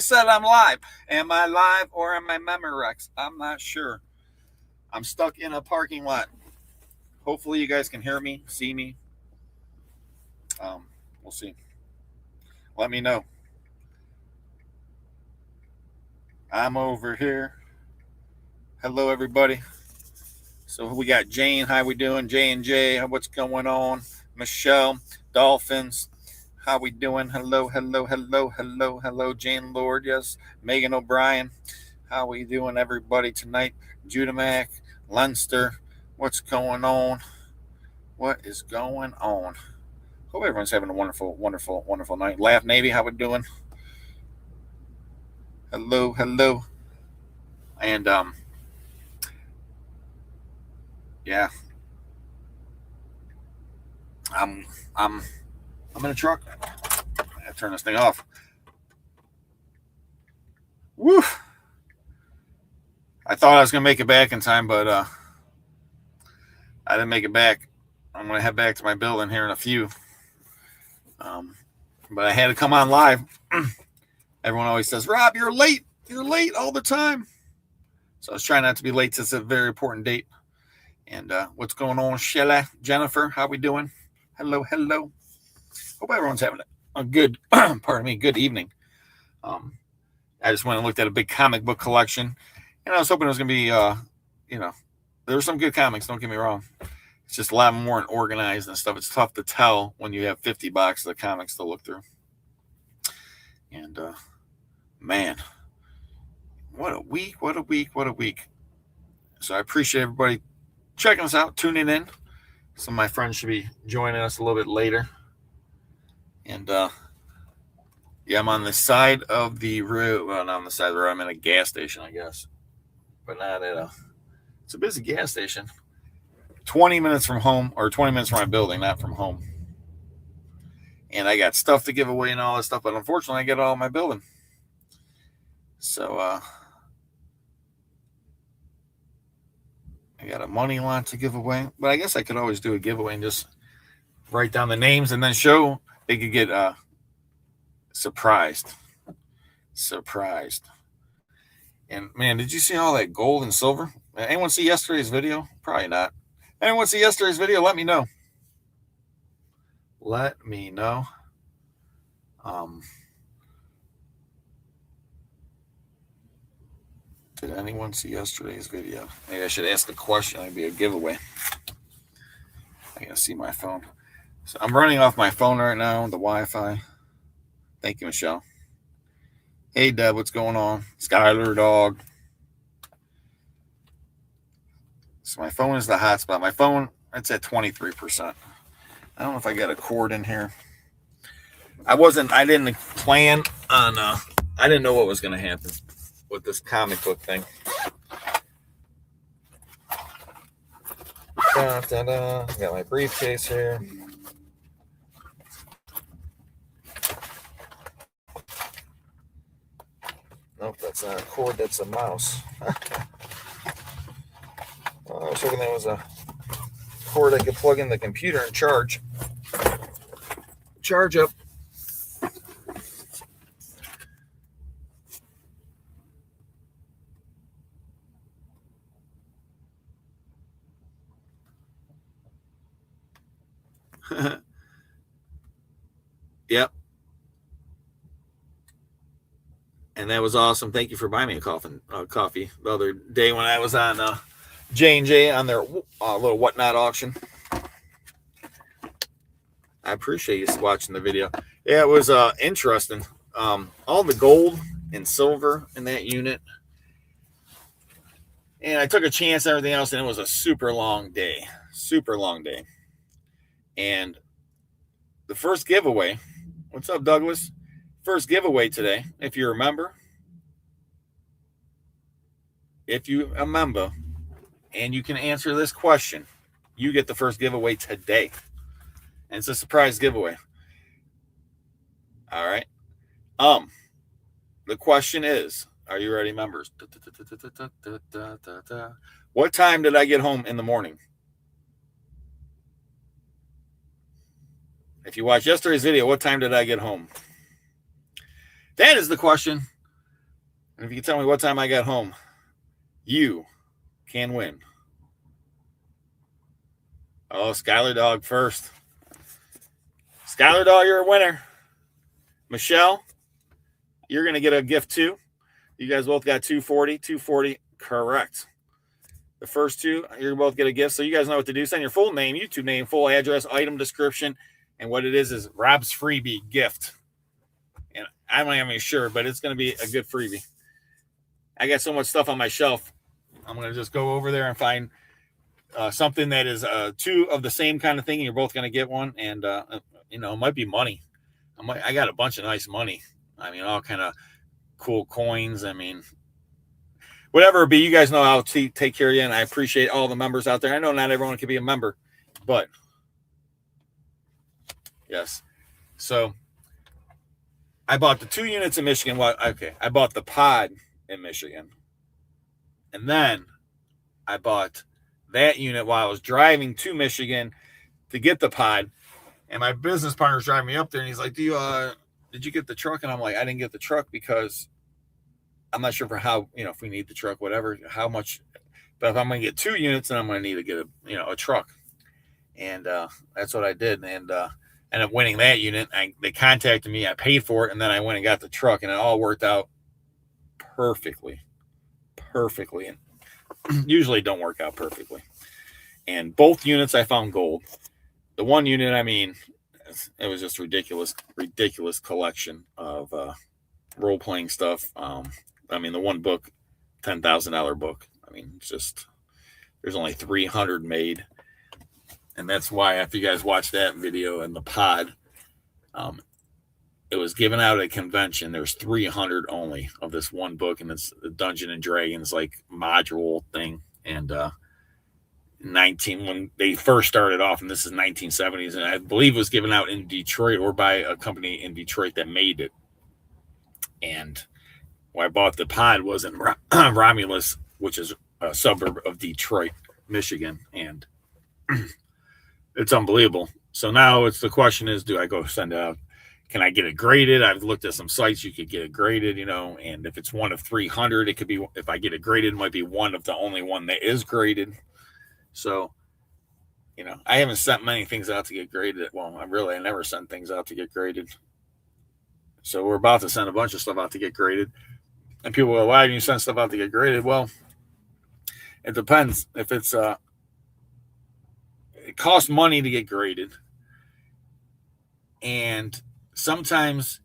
said I'm live. Am I live or am I Memorex? I'm not sure. I'm stuck in a parking lot. Hopefully you guys can hear me, see me. We'll see. Let me know. I'm over here. Hello, everybody. So we got Jane. How we doing? J&J. What's going on? Michelle. Dolphins. How we doing? Hello, hello, hello, hello, hello. Jane Lord. Yes. Megan O'Brien. How we doing, everybody, tonight? Judah Mac. Leinster. What's going on? What is going on? Hope everyone's having a wonderful, wonderful, wonderful night. Laugh Navy. How we doing? Hello, hello. And yeah, I'm in a truck. I gotta turn this thing off. Woo! I thought I was gonna make it back in time, but I didn't make it back. I'm gonna head back to my building here in a few. But I had to come on live. Everyone always says, "Rob, you're late. You're late all the time." So I was trying not to be late. It's a very important date. And what's going on, Sheila? Jennifer, how we doing? Hello, hello. Hope everyone's having a good, pardon me, good evening. I just went and looked at a big comic book collection, and I was hoping it was going to be, there were some good comics, don't get me wrong. It's just a lot more organized and stuff. It's tough to tell when you have 50 boxes of comics to look through. And, man, what a week, what a week, what a week. So I appreciate everybody checking us out, tuning in. Some of my friends should be joining us a little bit later. And, yeah, I'm on the side of the road. Well, not on the side of the road. I'm in a gas station, I guess. But not at it's a busy gas station. 20 minutes from home, or 20 minutes from my building, not from home. And I got stuff to give away and all that stuff, but unfortunately I get it all in my building. So, I got a money lot to give away. But I guess I could always do a giveaway and just write down the names and then show. They could get surprised. And man, did you see all that gold and silver? Anyone see yesterday's video? Probably not. Anyone see yesterday's video? Let me know. Let me know. Did anyone see yesterday's video? Maybe I should ask the question. It'd be a giveaway. I gotta see my phone. So I'm running off my phone right now, the Wi-Fi. Thank you, Michelle. Hey, Deb, what's going on? Skylar, dog. So my phone is the hotspot. My phone, it's at 23%. I don't know if I got a cord in here. I didn't plan on, I didn't know what was going to happen with this comic book thing. Got my briefcase here. Nope, that's not a cord, that's a mouse. I was hoping that was a cord I could plug in the computer and charge up. Yep. And that was awesome. Thank you for buying me a coffee the other day when I was on J&J on their little whatnot auction. I appreciate you watching the video. Yeah, it was interesting. All the gold and silver in that unit. And I took a chance on everything else, and it was a super long day. And the first giveaway, what's up, Douglas? First giveaway today, if you remember, and you can answer this question, you get the first giveaway today. And it's a surprise giveaway. All right. The question is, are you ready, members? What time did I get home in the morning? If you watched yesterday's video, what time did I get home? That is the question And if you can tell me what time I got home, you can win. Oh, Skylar Dog first. Skylar Dog, you're a winner. Michelle, you're going to get a gift too. You guys both got 240. 240, correct. The first two, you're both get a gift. So you guys know what to do. Send your full name, YouTube name, full address, item description. And what it is Rob's freebie gift. And I'm not even sure, but it's going to be a good freebie. I got so much stuff on my shelf. I'm going to just go over there and find something that is two of the same kind of thing. And you're both going to get one. And, it might be money. I got a bunch of nice money. I mean, all kind of cool coins. I mean, whatever it be, you guys know I'll take care of you. And I appreciate all the members out there. I know not everyone can be a member, but yes. So I bought the 2 units in Michigan. I bought the pod in Michigan. And then I bought that unit while I was driving to Michigan to get the pod. And my business partner's driving me up there, and he's like, did you get the truck? And I'm like, I didn't get the truck because I'm not sure for how, if we need the truck, whatever, how much. But if I'm going to get 2 units, then I'm going to need to get a truck. And that's what I did. And ended up winning that unit. They contacted me. I paid for it. And then I went and got the truck, and it all worked out perfectly. And usually don't work out perfectly. And both units I found gold. The one unit, I mean, it was just ridiculous collection of role-playing stuff. I mean, the one book, $10,000 book. I mean, it's just, there's only 300 made. And that's why after you guys watch that video and the pod, it was given out at a convention. There's 300 only of this one book, and it's the Dungeons and Dragons like module thing. And when they first started off, and this is 1970s, and I believe it was given out in Detroit or by a company in Detroit that made it. And where I bought the pod was in Romulus, which is a suburb of Detroit, Michigan, and it's unbelievable. So now the question is, do I go send it out? Can I get it graded? I've looked at some sites you could get it graded, and if it's one of 300, it could be, if I get it graded, it might be one of the only one that is graded. So, I haven't sent many things out to get graded. Well, I never send things out to get graded. So we're about to send a bunch of stuff out to get graded. And people go, why do you send stuff out to get graded? Well, it depends. If it's, it costs money to get graded. And sometimes,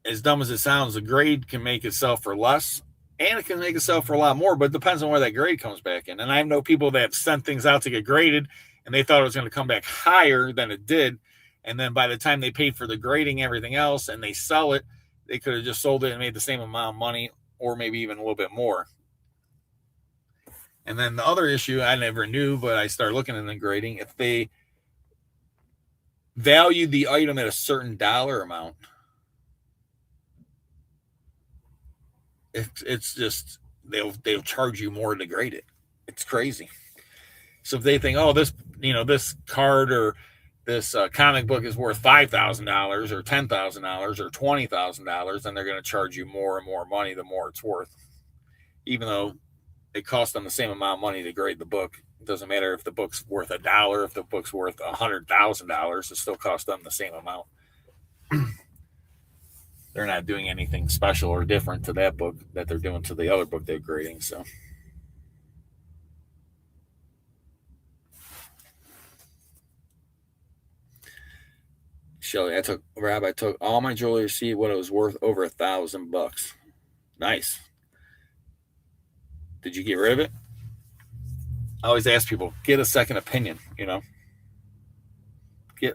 as dumb as it sounds, the grade can make itself for less. And it can make itself for a lot more, but it depends on where that grade comes back in. And I know people that sent things out to get graded, and they thought it was going to come back higher than it did. And then by the time they paid for the grading, everything else, and they sell it, they could have just sold it and made the same amount of money, or maybe even a little bit more. And then the other issue I never knew, but I started looking at the grading, if they valued the item at a certain dollar amount, it's just they'll charge you more to grade it. It's crazy. So if they think, oh, this card or this comic book is worth $5,000 or $10,000 or $20,000, then they're going to charge you more and more money the more it's worth, even though it costs them the same amount of money to grade the book. It doesn't matter if the book's worth $1, if the book's worth $100,000, it still costs them the same amount. They're not doing anything special or different to that book that they're doing to the other book they're grading. So, Shelly, I took all my jewelry to see what it was worth, over $1,000. Nice. Did you get rid of it? I always ask people, get a second opinion, Get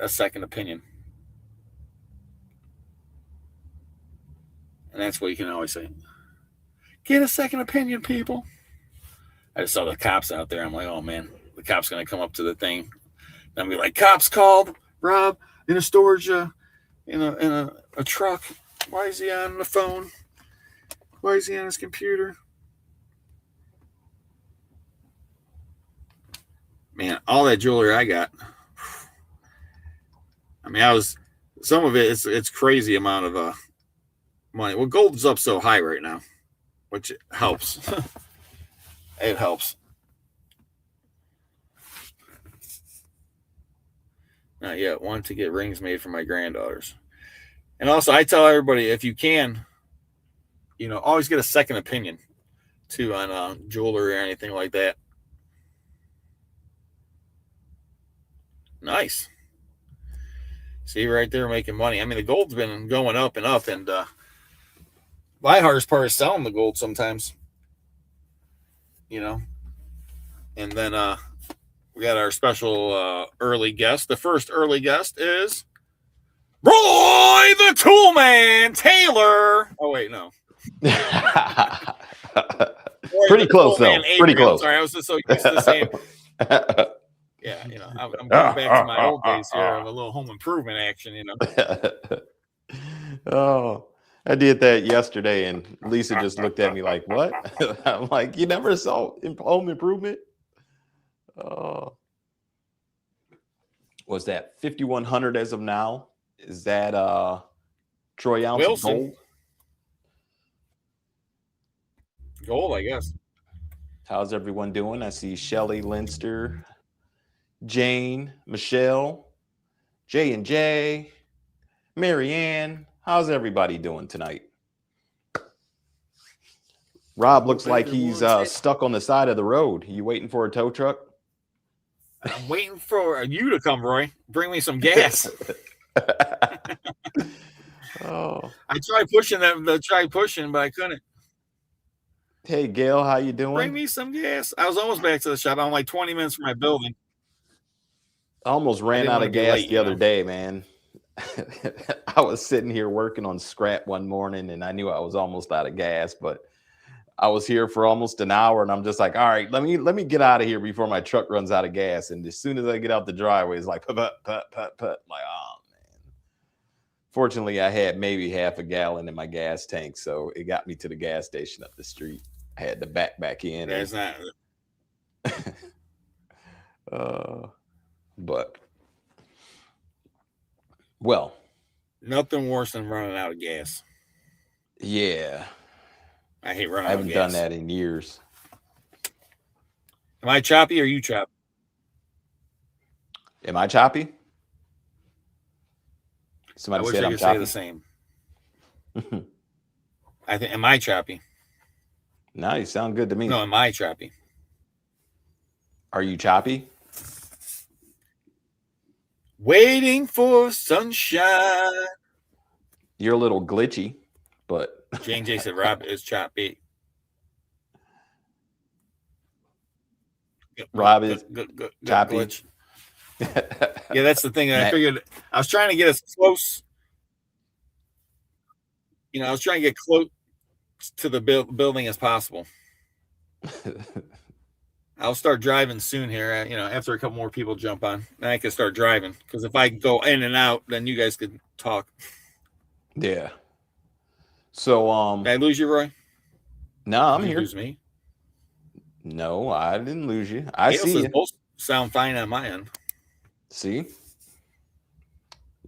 a second opinion. And that's what you can always say. Get a second opinion, people. I just saw the cops out there. I'm like, oh, man, the cop's going to come up to the thing. And I'll be like, cops called Rob in a storage, in a truck. Why is he on the phone? Why is he on his computer? Man, all that jewelry I got. I mean, some of it, it's crazy amount of money. Well, gold's up so high right now. which helps. It helps. Not yet. Want to get rings made for my granddaughters. And also, I tell everybody, if you can, always get a second opinion, too, on jewelry or anything like that. Nice. See, right there, making money. I mean, the gold's been going up and up, and my hardest part is selling the gold sometimes. And then we got our special early guest. The first early guest is Roy the Toolman Taylor. Oh, wait, no. Pretty close, though. Pretty close. Sorry, I was just so used to saying. Yeah, I'm going back to my old days here of a little home improvement action, Oh, I did that yesterday, and Lisa just looked at me like, what? I'm like, you never saw home improvement? Was that 5,100 as of now? Is that troy ounce of gold? Gold, I guess. How's everyone doing? I see Shelly, Linster, Jane, Michelle, J&J, Marianne. How's everybody doing tonight? Rob looks like he's stuck on the side of the road. Are you waiting for a tow truck? I'm waiting for you to come, Roy. Bring me some gas. Oh, I tried pushing but I couldn't. Hey, Gail, how you doing? Bring me some gas. I was almost back to the shop. I'm like 20 minutes from my building. I almost ran out of gas the other day, man. I was sitting here working on scrap one morning, and I knew I was almost out of gas, but I was here for almost an hour, and I'm just like, all right, let me get out of here before my truck runs out of gas. And as soon as I get out the driveway, it's like, put. Like, oh, man. Fortunately, I had maybe half a gallon in my gas tank, so it got me to the gas station up the street. I had to back in. That's not. But well, nothing worse than running out of gas. Yeah. I hate running I out of gas. I haven't done that in years. Am I choppy or you choppy? Am I choppy? Somebody said I'm choppy. Say the same. Am I choppy? No, you sound good to me. No, am I choppy? Are you choppy? Waiting for sunshine. You're a little glitchy, but J&J said Rob is choppy. Rob is choppy. Glitch. Yeah, that's the thing. I figured I was trying to get as close. I was trying to get close to the building as possible. I'll start driving soon here. After a couple more people jump on, then I can start driving. Because if I go in and out, then you guys could talk. Yeah. So did I lose you, Roy? No, I'm here. Did you lose me? No, I didn't lose you. I see you. Both sound fine on my end. See,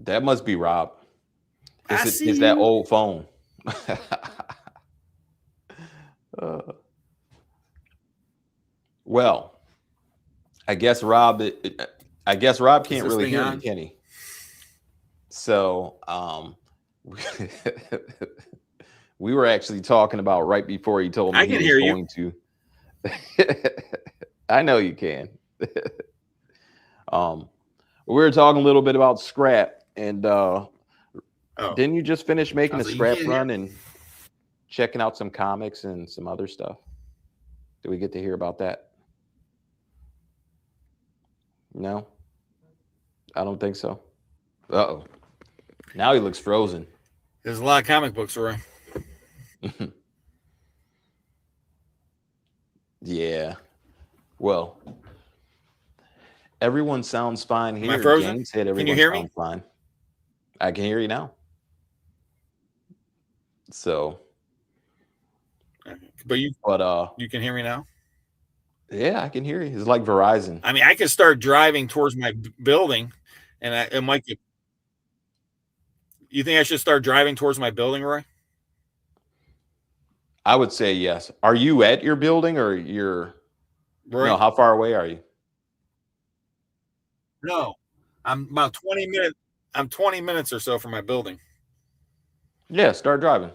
that must be Rob. Is that old phone? Well, I guess Rob can't really hear me, can he? So, we were actually talking about right before he told me I can hear you. I know you can. We were talking a little bit about scrap, and didn't you just finish making a scrap run and checking out some comics and some other stuff? Did we get to hear about that? No, I don't think so. Uh-oh. Now he looks frozen. There's a lot of comic books, Roy. Yeah. Well, everyone sounds fine here. Am I frozen? James said everyone can you hear sounds me? Fine. I can hear you now. So, but you can hear me now? Yeah, I can hear you. It's like Verizon. I mean, I can start driving towards my building, and it might get. You think I should start driving towards my building, Roy? I would say yes. Are you at your building or you're? Right. No, how far away are you? No, I'm about 20 minutes. I'm 20 minutes or so from my building. Yeah, start driving.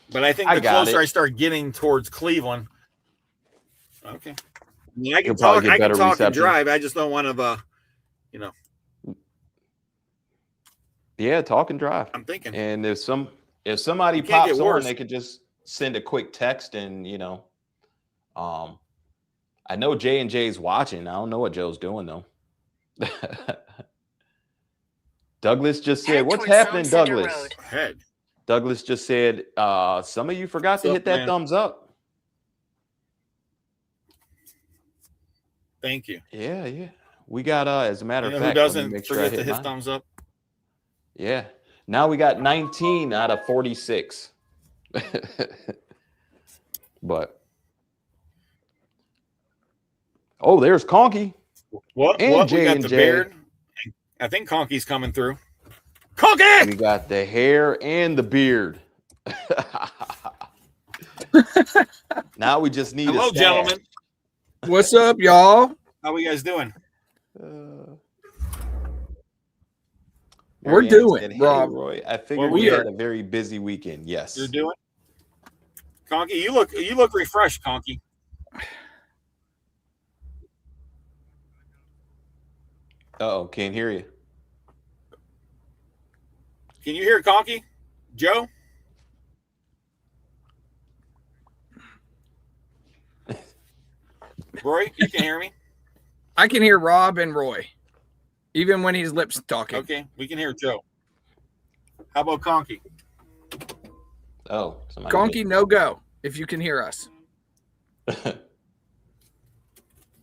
But I think the closer I start getting towards Cleveland, okay. I mean, I can talk. I can talk and drive. I just don't want to, you know. Yeah, talk and drive. I'm thinking. And if somebody pops on, they could just send a quick text, and I know J&J's watching. I don't know what Joe's doing though. Douglas just said, "What's happening, Douglas?" Douglas just said, "Some of you forgot to hit that thumbs up." Thank you. Yeah. We got as a matter of fact, who doesn't forget to hit thumbs up? Yeah. Now we got 19 out of 46. But there's Conky. What? And we got the beard. I think Conky's coming through. Conky! We got the hair and the beard. Now we just need Hello, gentlemen. What's up, y'all? How are you guys doing? We're doing, hey, Rob. Roy, I figured we had a very busy weekend. Yes. You're doing? Conky, you look refreshed, Conky. Uh-oh, can't hear you. Can you hear Conky? Joe? Roy, you can hear me? I can hear Rob and Roy, even when he's lips talking. Okay, we can hear Joe. How about Conky? Oh, Conky, no go, if you can hear us.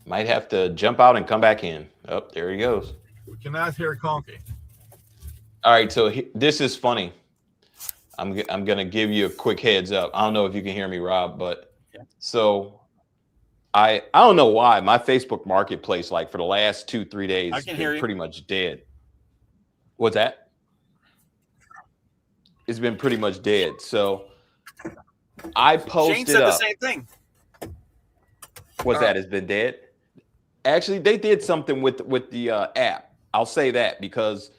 Might have to jump out and come back in. Oh, there he goes. We cannot hear Conky. All right, so this is funny. I'm going to give you a quick heads up. I don't know if you can hear me, Rob, but so I don't know why my Facebook Marketplace, like for the last 2-3 days, has been pretty much dead. What's that? It's been pretty much dead. So I posted Shane said the same thing. What's that? It's been dead. Actually, they did something with the app. I'll say that because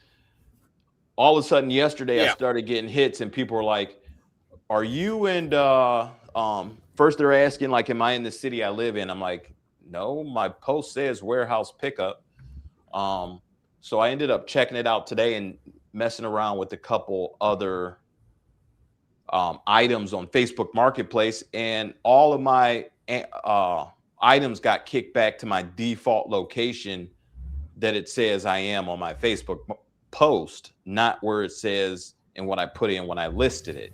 all of a sudden yesterday I started getting hits and people were like, "Are you in?" First they're asking like, "Am I in the city I live in?" I'm like, "No, my post says warehouse pickup." So I ended up checking it out today and messing around with a couple other items on Facebook Marketplace, and all of my items got kicked back to my default location that it says I am on my Facebook post, not where it says and what I put in when I listed it.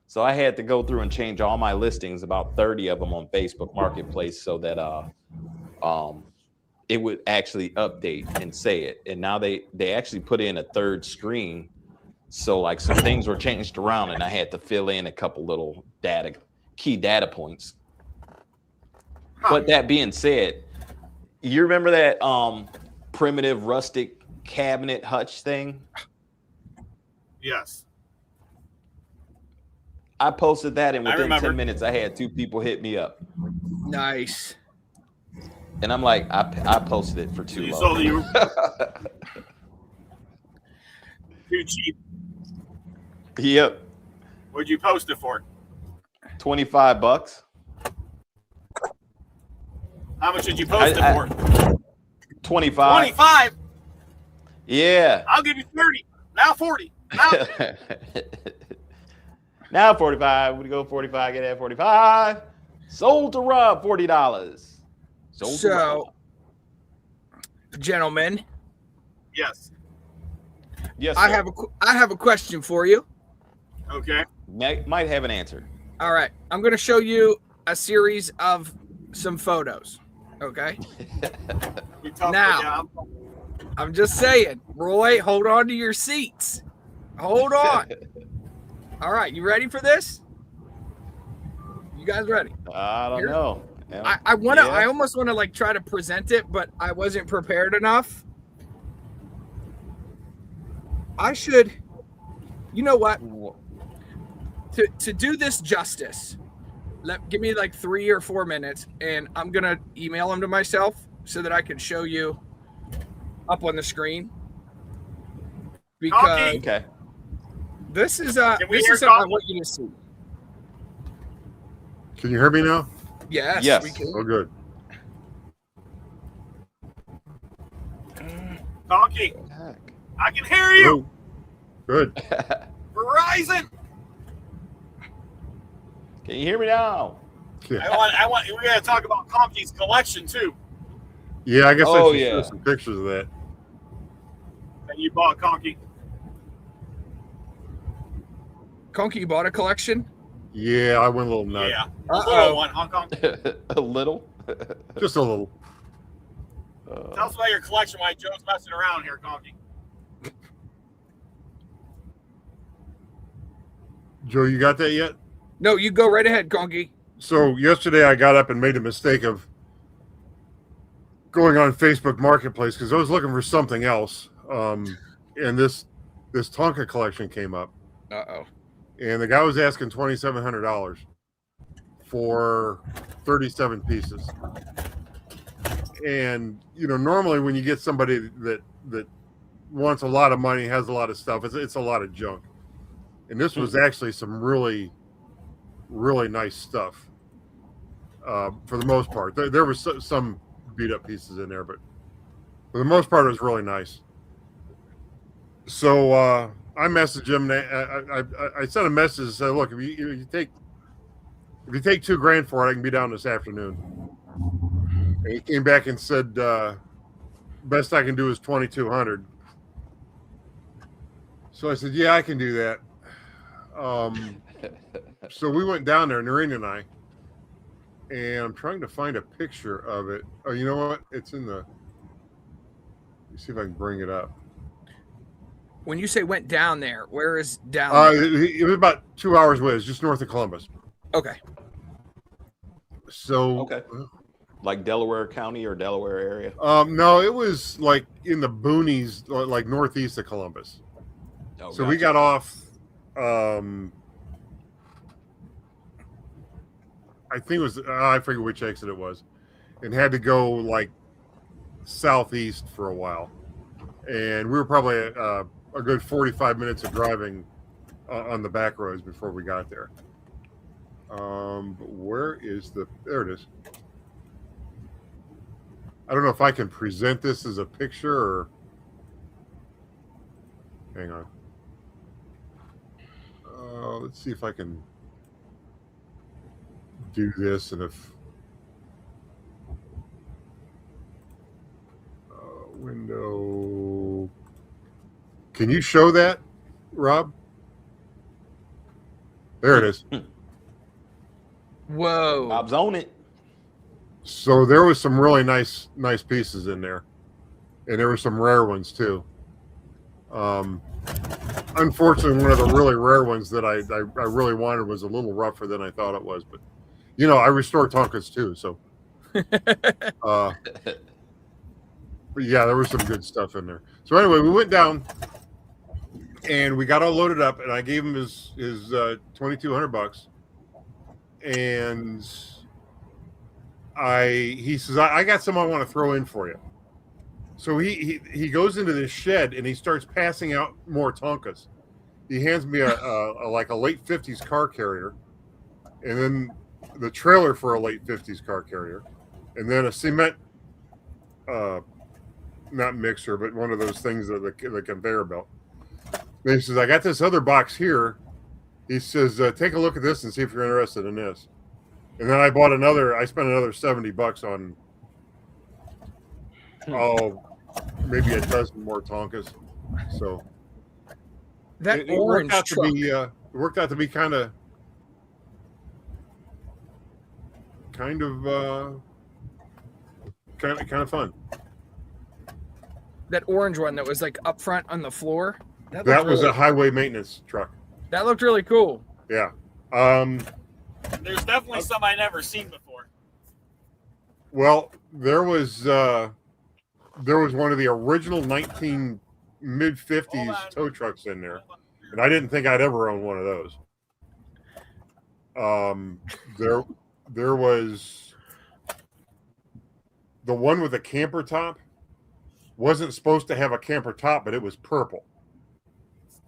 So I had to go through and change all my listings, about 30 of them on Facebook Marketplace, so that it would actually update and say it. And now they actually put in a third screen. So like some things were changed around and I had to fill in a couple little key data points. But that being said, you remember that primitive rustic cabinet hutch thing? Yes. I posted that, and within 10 minutes, I had 2 people hit me up. Nice. And I'm like, I posted it for too low. Too cheap. Yep. What'd you post it for? $25. How much did you post it for? 25. 25? Yeah. I'll give you 30. Now 40. Now, now 45. We go 45, get that 45. Sold to Rob, $40. So, gentlemen. Yes. Yes. I have a question for you. Okay. Might have an answer. All right. I'm going to show you a series of some photos. Okay. Now, I'm just saying, Roy, hold on to your seats. Hold on. All right. You ready for this? You guys ready? I don't know. Yeah. I almost want to like try to present it, but I wasn't prepared enough. I should, you know what? To do this justice, Give me like 3 or 4 minutes, and I'm gonna email them to myself so that I can show you up on the screen. Because Okay. this is something I want you to see. Can you hear me now? Yes. We can. Oh, good. Donkey, I can hear you. Oh, good. Verizon. Can you hear me now? Yeah, I want. We got to talk about Conky's collection too. yeah, I guess Oh, I should yeah. show some pictures of that. That you bought Conky. Conky, you bought a collection? Yeah, I went a little nuts. Yeah, a little one, Hong Kong. A little. Just a little. Tell us about your collection while Joe's messing around here, Conky. Joe, you got that yet? No, you go right ahead, Conky. So yesterday I got up and made a mistake of going on Facebook Marketplace because I was looking for something else. And this Tonka collection came up. Uh-oh. And the guy was asking $2,700 for 37 pieces. And normally when you get somebody that wants a lot of money, has a lot of stuff, it's a lot of junk. And this was actually some really, really nice stuff. For the most part, there was some beat up pieces in there, but for the most part, it was really nice. So I messaged him. I sent a message and said, "Look, if you take $2,000 for it, I can be down this afternoon." And he came back and said, "Best I can do is $2,200." So I said, "Yeah, I can do that." So we went down there, Noreen and I, and I'm trying to find a picture of it. Oh, you know what? It's in the. Let me see if I can bring it up. When you say went down there, where is down there? It was about 2 hours away. It's just north of Columbus. Okay. So. Okay. Like Delaware County or Delaware area? No, it was like in the boonies, like northeast of Columbus. Oh, So we got off. I think it was. I forget which exit it was, and had to go like southeast for a while, and we were probably a good 45 minutes of driving on the back roads before we got there. But where is the? There it is. I don't know if I can present this as a picture or. Hang on. Let's see if I can do this, and if window. Can you show that, Rob? There it is. Whoa. Bob's on it. So there was some really nice pieces in there, and there were some rare ones too. Unfortunately, one of the really rare ones that I really wanted was a little rougher than I thought it was, but I restore Tonkas too, so. But yeah, there was some good stuff in there. So anyway, we went down, and we got all loaded up, and I gave him his $2,200, and he says, I got some I want to throw in for you. So he goes into this shed and he starts passing out more Tonkas. He hands me a like a late 50s car carrier, and then the trailer for a late 50s car carrier, and then a cement not mixer, but one of those things that the conveyor belt. And he says, I got this other box here. He says, take a look at this and see if you're interested in this. And then I spent another $70 on maybe a dozen more Tonkas. So That it orange worked out truck. to be it worked out to be kind of fun. That orange one that was like up front on the floor. That looked was really- a highway maintenance truck. That looked really cool. Yeah. There's definitely some I never seen before. Well, there was one of the original mid-50s Hold on. tow trucks in there, and I didn't think I'd ever own one of those. Hold on. So, yeah, there was some good stuff in there. So anyway, we went down, and we got all loaded up, and I gave him his $2,200, and he says, take a look at this and see if you're interested in this. And then I bought another. I spent another $70 on There was the one with the camper top. Wasn't supposed to have a camper top, but it was purple.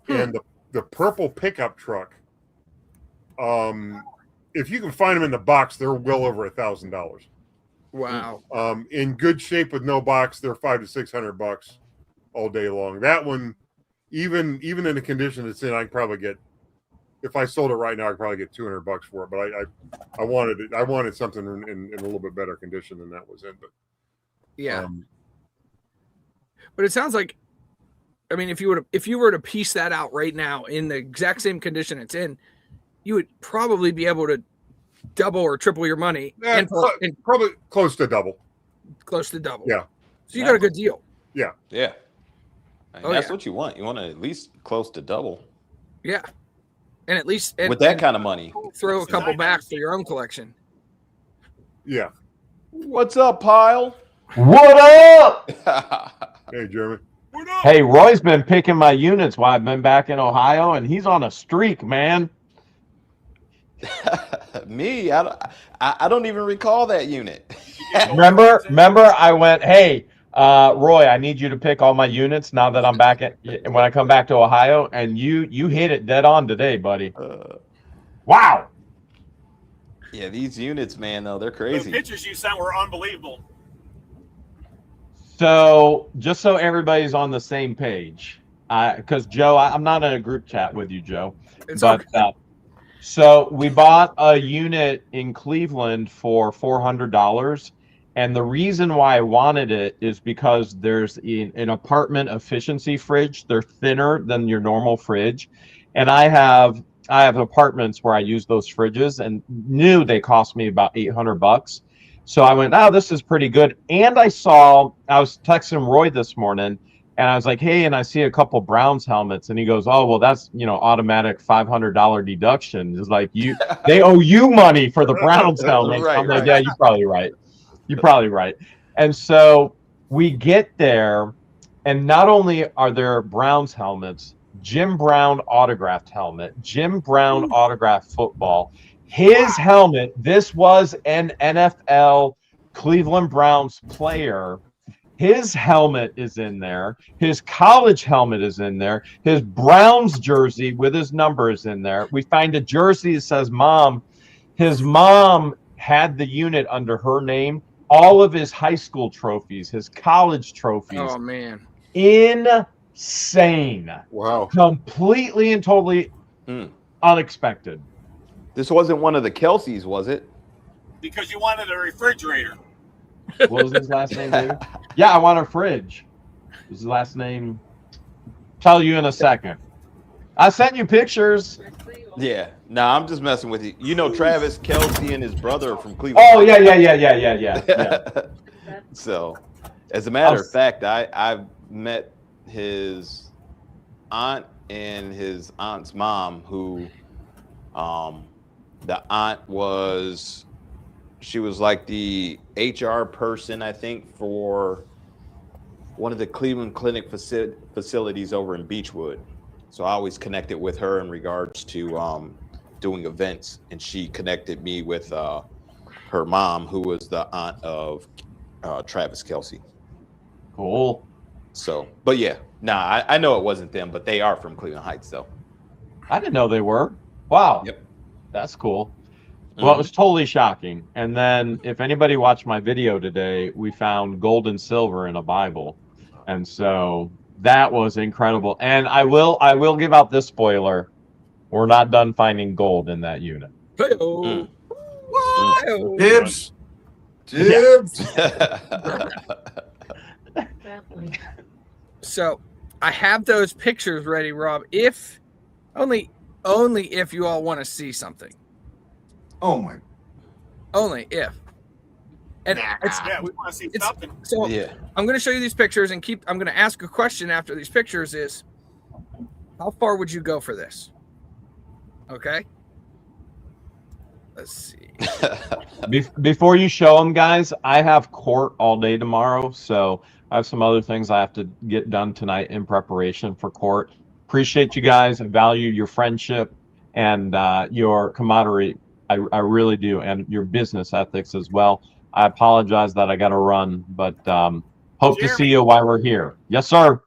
And the purple pickup truck, if you can find them in the box, they're well over $1,000. Wow. In good shape with no box, they're $500 to $600 all day long. That one, even in the condition it's in, I can probably get. If I sold it right now, I'd probably get $200 for it. But I wanted it. I wanted something in a little bit better condition than that was in. But yeah. But it sounds like, I mean, if you were to piece that out right now in the exact same condition it's in, you would probably be able to double or triple your money. And probably close to double. Close to double. Yeah. So you got a good deal. Yeah. Yeah. I mean, that's what you want. You want to at least close to double. Yeah. And at least with that kind of money, throw a couple back for your own collection. Yeah. What's up, Pile? What up? Hey, Jeremy. Hey, Roy's been picking my units while I've been back in Ohio, and he's on a streak, man. Me, I don't even recall that unit. Remember, I went, hey, Roy, I need you to pick all my units now that I'm back when I come back to Ohio, and you hit it dead on today, buddy. Wow. Yeah, these units, man, though, they're crazy. The pictures you sent were unbelievable. So, just so everybody's on the same page, because Joe, I'm not in a group chat with you, Joe. So we bought a unit in Cleveland for $400, and the reason why I wanted it is because there's an apartment efficiency fridge. They're thinner than your normal fridge, and I have apartments where I use those fridges, and knew they cost me about $800. So I went, oh, this is pretty good. And I was texting Roy this morning, and I was like, hey, and I see a couple Browns helmets. And he goes, oh, well, that's, automatic $500 deduction. It's like, they owe you money for the Browns helmets. Right, I'm like, yeah, you're probably right. You're probably right. And so we get there, and not only are there Browns helmets, Jim Brown autographed helmet, Jim Brown autographed football. His helmet, this was an NFL Cleveland Browns player. His helmet is in there. His college helmet is in there. His Browns jersey with his number is in there. We find a jersey that says mom. His mom had the unit under her name. All of his high school trophies, his college trophies. Oh, man. Insane. Wow. Completely and totally unexpected. This wasn't one of the Kelseys, was it? Because you wanted a refrigerator. What was his last name, David? Yeah, I want a fridge. His last name. Tell you in a second. I sent you pictures. Yeah. No, I'm just messing with you. You know Travis Kelce and his brother are from Cleveland. Oh, yeah. So, as a matter of fact, I've met his aunt and his aunt's mom, who the aunt she was like the HR person, I think, for one of the Cleveland Clinic facilities over in Beechwood. So I always connected with her in regards to doing events, and she connected me with her mom, who was the aunt of Travis Kelce. Cool. So, but yeah, I know it wasn't them, but they are from Cleveland Heights, though. I didn't know they were. Wow. Yep. That's cool. Well, it was totally shocking. And then if anybody watched my video today, we found gold and silver in a Bible. And so that was incredible. And I will give out this spoiler. We're not done finding gold in that unit. Hey-oh. Hey-oh. Jibs. So I have those pictures ready, Rob. If only if you all want to see something. Oh my! Only if. And we want to see something. So yeah. I'm going to show you these pictures and I'm going to ask a question after these pictures is, how far would you go for this? Okay. Let's see. Before you show them, guys, I have court all day tomorrow, so I have some other things I have to get done tonight in preparation for court. Appreciate you guys and value your friendship and your camaraderie I really do, and your business ethics as well. I apologize that I got to run, but hope to see you while we're here. Yes, sir.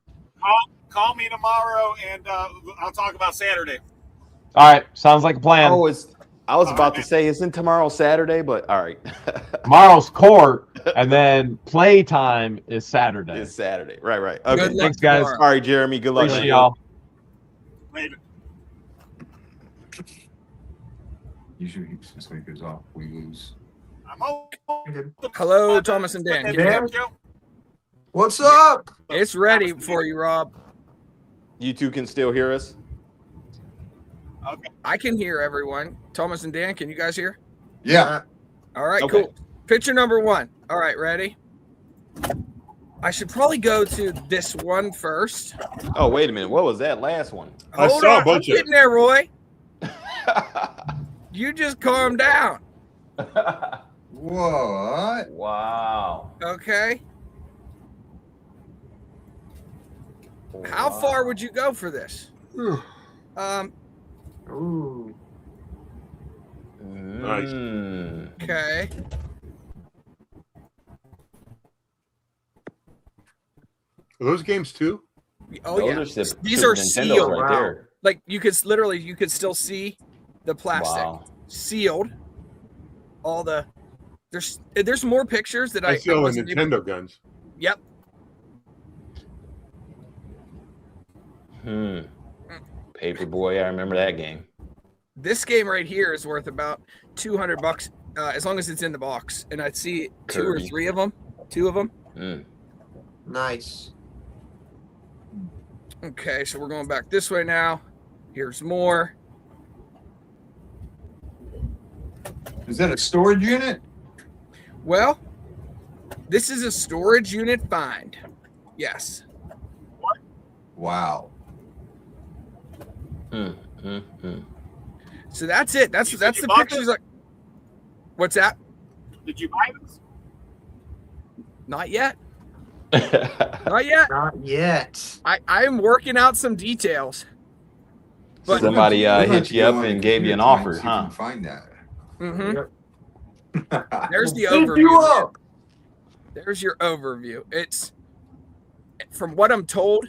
Call me tomorrow, and I'll talk about Saturday. All right, sounds like a plan. I was about to say, isn't tomorrow Saturday? But all right. Tomorrow's court, and then play time is Saturday. It's Saturday. Right. Okay. Thanks, guys. All right, Jeremy. Good luck. Appreciate y'all. Later. Usually, since we goes off, we lose. I'm open. Hello, Thomas and Dan. Yeah. What's up? It's ready for you, Rob. You two can still hear us? Okay. I can hear everyone. Thomas and Dan, can you guys hear? Yeah. All right, Okay. cool. Picture number 1. All right, ready? I should probably go to this one first. Oh, wait a minute. What was that last one? I Hold saw on, a bunch I'm of getting there, Roy. You just calm down, What? Wow. okay? How far would you go for this? Ooh. Nice. Okay. Are those games too? Oh yeah. Those These are Nintendos sealed. right there. Like you could still see the plastic Wow. sealed. All the there's more pictures that I see all the wasn't able- Nintendo guns. Yep. Paperboy, I remember that game. This game right here is worth about $200 as long as it's in the box, and I see two or Kirby. three of them. 2 of them. Nice. Okay, so we're going back this way now. Here's more. Is that a storage unit? Well, this is a storage unit find. Yes. Wow. So that's it. That's You the bought pictures. this? Like, what's that? Did you buy this? Not yet. Not yet. Not yet. I am working out some details. But Somebody We'll have hit to you go up on and the gave you an computer offer, tonight, see if huh? we can find that. there's the Pick you overview. up. There's your overview. It's from what I'm told,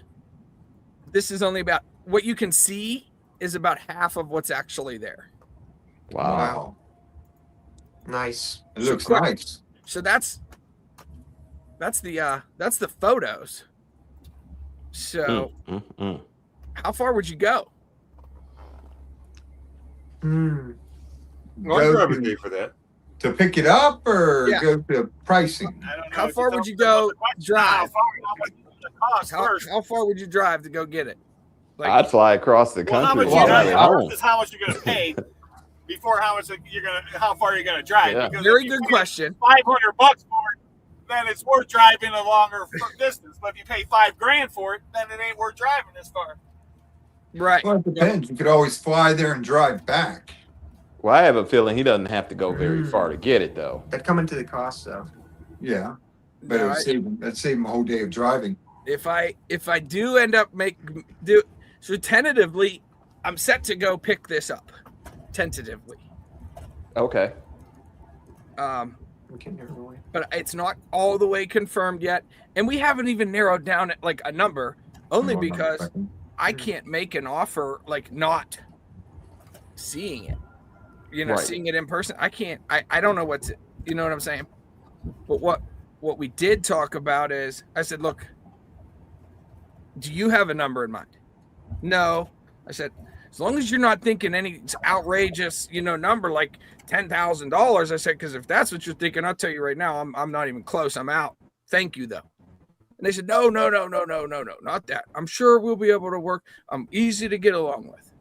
this is only about what you can see is about half of what's actually there. Wow. Nice. It So looks quick. nice. So that's the photos. So how far would you go? Hmm. Well, I'd Go probably to- pay for that. To pick it up or Yeah. go to pricing? I don't know. How If far tell would you me about go the question, drive? How much is it gonna cost first? How far would you drive to go get it? Like, I'd fly across the Well, how country. much Well, you and know, drive I- home. first is how much you're gonna pay before how far you're gonna drive. Yeah. Because very if you good pay question. $500 for it, then it's worth driving a longer distance. But if you pay $5,000 for it, then it ain't worth driving this far. Right. Well, it depends. You could always fly there and drive back. Well, I have a feeling he doesn't have to go very far to get it, though. That'd come into the cost, though. Yeah, but No, that'd save him a whole day of driving. if I do end up so tentatively, I'm set to go pick this up. Tentatively. Okay. We can never know. But it's not all the way confirmed yet. And we haven't even narrowed down like a number, only Hold on a because second. I can't make an offer like not seeing it. You know, Right. seeing it in person. I can't I don't know what's you know what I'm saying? But what we did talk about is I said, look, do you have a number in mind? No. I said, as long as you're not thinking any outrageous, number like $10,000. I said, because if that's what you're thinking, I'll tell you right now, I'm not even close. I'm out. Thank you, though. And they said, no, not that. I'm sure we'll be able to work. I'm easy to get along with.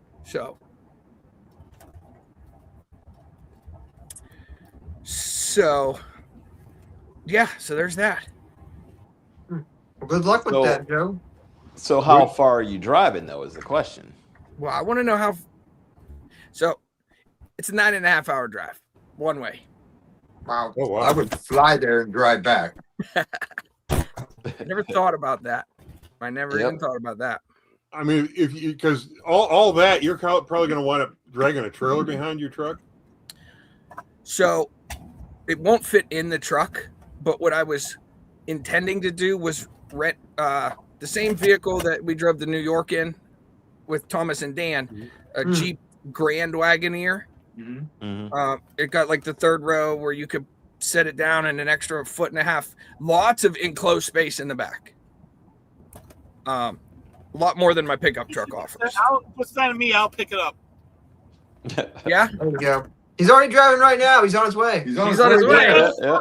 So, yeah. So there's that. Well, good luck with So- that, Joe. So how far are you driving, though, is the question. Well, I want to know how. So, it's a 9.5-hour drive, one way. Wow. Oh wow! I would fly there and drive back. I never thought about that. I never Yep. even thought about that. I mean, if you because all that you're probably going to wind up dragging a trailer behind your truck. So it won't fit in the truck, but what I was intending to do was rent the same vehicle that we drove to New York in with Thomas and Dan, a Jeep Grand Wagoneer. It got like the third row where you could set it down and an extra 1.5 feet. Lots of enclosed space in the back. A lot more than my pickup truck offers. What's that to me? I'll pick it up. Yeah? There we go. He's already driving right now. He's on his way. He's on He's on his way. Yeah.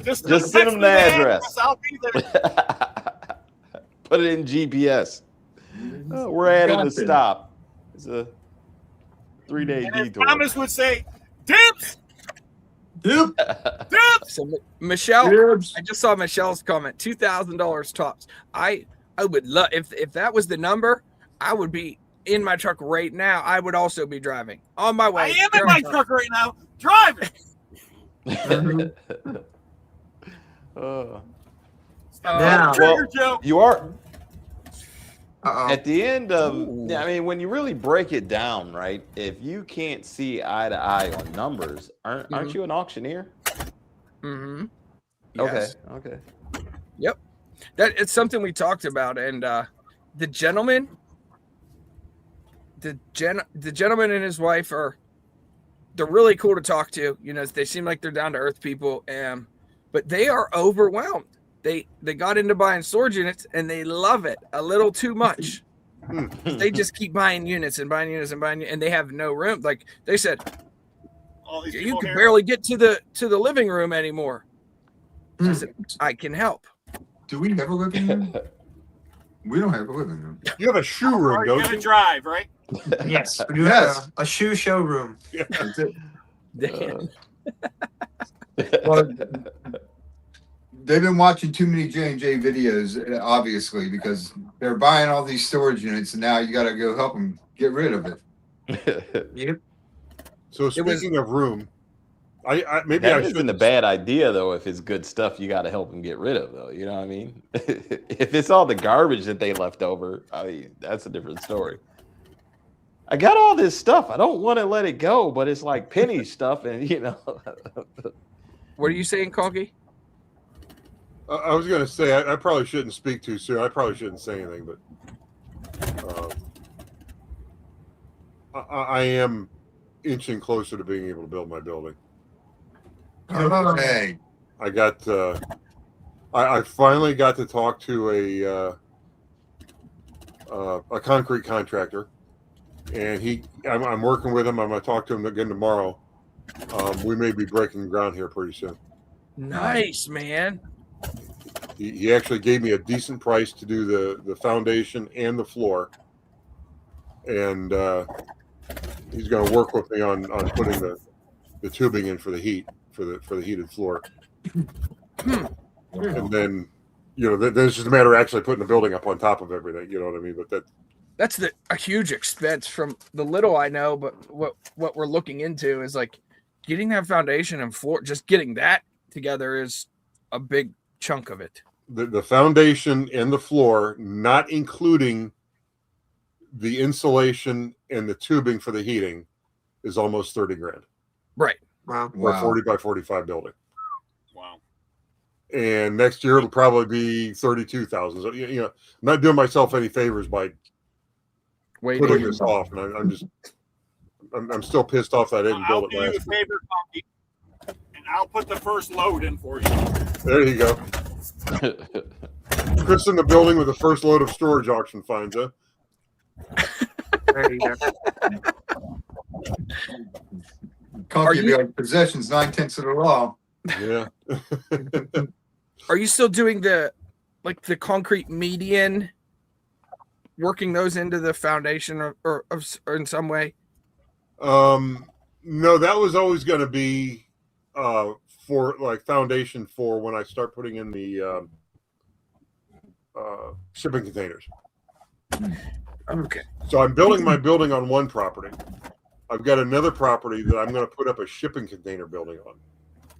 Just Send him the address. I'll be there. Put it in GPS. We're at the stop. It's a 3-day And as detour. Thomas would say, "Dips, Yep. dips." So Michelle, Dibs. I just saw Michelle's comment, $2,000 tops. I would love if that was the number, I would be in my truck right now. I would also be driving on my way. I am in my truck right now, driving. Now. Trigger Joe. You are Uh-oh. at the end of. I mean, when you really break it down, right? If you can't see eye to eye on numbers, aren't you an auctioneer? Mm-hmm. Okay. Okay. Yep. That it's something we talked about, and the gentleman and his wife they're really cool to talk to. You know, they seem like they're down to earth people, but they are overwhelmed. They got into buying storage units and they love it a little too much. They just keep buying units and buying units and buying, and they have no room. Like they said, All these you people can here. barely get to the living room anymore. I said, I can help. Do we have a living room? We don't have a living room. You have a shoe room, You're don't gonna you? drive, right? Yes. We do have a shoe showroom. That's it. Well, they've been watching too many J&J videos, obviously, because they're buying all these storage units, and now you got to go help them get rid of it. Yep. So speaking of room, I maybe That I isn't shouldn't. a bad idea, though. If it's good stuff, you got to help them get rid of, though. You know what I mean? If it's all the garbage that they left over, I mean, that's a different story. I got all this stuff. I don't want to let it go, but it's like penny stuff, and you know. What are you saying, Conky? I was going to say I probably shouldn't speak too soon. I probably shouldn't say anything, but I am inching closer to being able to build my building. Okay. I got. I finally got to talk to a concrete contractor, and I'm working with him. I'm going to talk to him again tomorrow. We may be breaking ground here pretty soon. Nice, man. He actually gave me a decent price to do the foundation and the floor, and he's going to work with me on putting the tubing in for the heat for the heated floor. And then, you know, then it's just a matter of actually putting the building up on top of everything. You know what I mean? But That's a huge expense from the little I know, but what we're looking into is like getting that foundation and floor, just getting that together is a big chunk of it. the foundation and the floor, not including the insulation and the tubing for the heating, is almost 30 grand. Right. Wow. For a 40 by 45 building. Wow. And next year it'll probably be 32,000. So, you know, I'm not doing myself any favors by putting this off, and I'm still pissed off that I didn't I'll build do it you a last year. favor, Conky, and I'll put the first load in for you. There you go. Christen the building with the first load of storage auction finds, huh? There you go. Company be like possessions 9/10 of the law. Yeah. Are you still doing the concrete median, working those into the foundation or in some way? No, that was always going to be for like foundation for when I start putting in the shipping containers. Okay. So I'm building my building on one property. I've got another property that I'm going to put up a shipping container building on.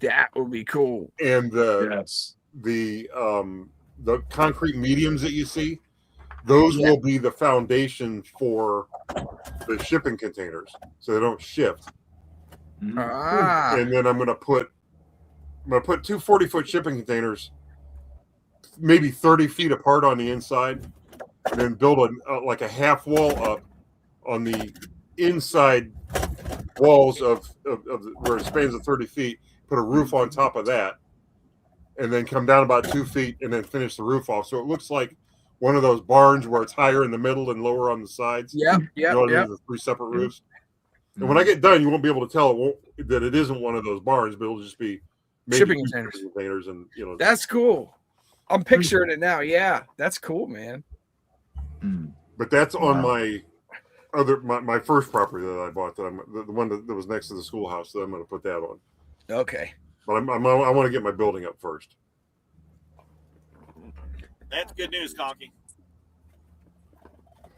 That would be cool. And Yes. the concrete mediums that you see, those will be the foundation for the shipping containers, so they don't shift. And then I'm going to put 2 40-foot shipping containers, maybe 30 feet apart on the inside, and then build like a half wall up on the inside walls of where it spans the 30 feet, put a roof on top of that, and then come down about 2 feet and then finish the roof off. So it looks like one of those barns where it's higher in the middle and lower on the sides. Yep. You know what I mean? The 3 separate roofs. And when I get done, you won't be able to tell that it isn't one of those barns, but it'll just be shipping containers. And that's cool. I'm picturing it now. Yeah, that's cool, man. But that's on my first property that I bought. That the one that was next to the schoolhouse. That I'm going to put that on. Okay. But I want to get my building up first. That's good news, Conky.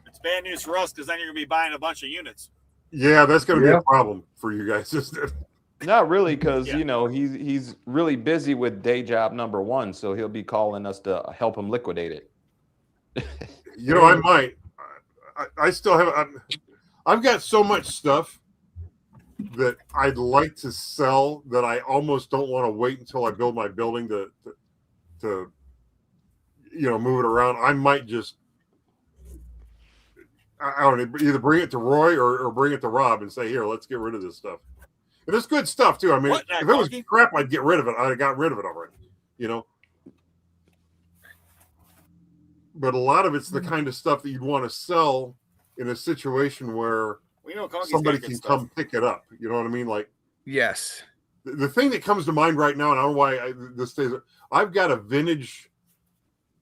It's bad news for us because then you're going to be buying a bunch of units. Yeah, that's going to be a problem for you guys, isn't it? Not really, because he's really busy with day job number 1, so he'll be calling us to help him liquidate it. I might. I still have. I've got so much stuff that I'd like to sell that I almost don't want to wait until I build my building to move it around. I might just. I don't know, either bring it to Roy or bring it to Rob and say, here, let's get rid of this stuff. And it's good stuff too. I mean, if it was crap, I'd get rid of it. I'd have got rid of it already, But a lot of it's the kind of stuff that you'd want to sell in a situation where somebody can come pick it up. You know what I mean? Like, yes. The thing that comes to mind right now, and I don't know why this stays. I've got a vintage,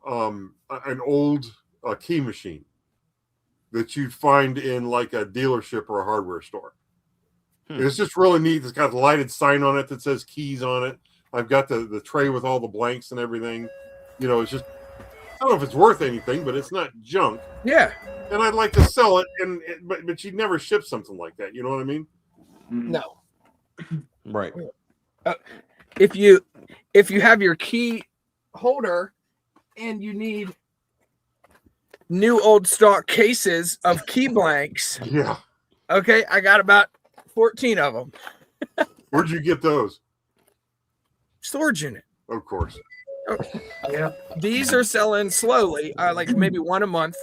an old key machine that you'd find in like a dealership or a hardware store. It's just really neat. It's got a lighted sign on it that says keys on it. I've got the tray with all the blanks and everything. It's just, I don't know if it's worth anything, but it's not junk. Yeah. And I'd like to sell it, but you'd never ship something like that. You know what I mean? No. Right. If you have your key holder and you need new old stock cases of key blanks. Yeah. Okay, I got about 14 of them. Where'd you get those? Storage unit. Of course. Yeah. These are selling slowly, like maybe one a month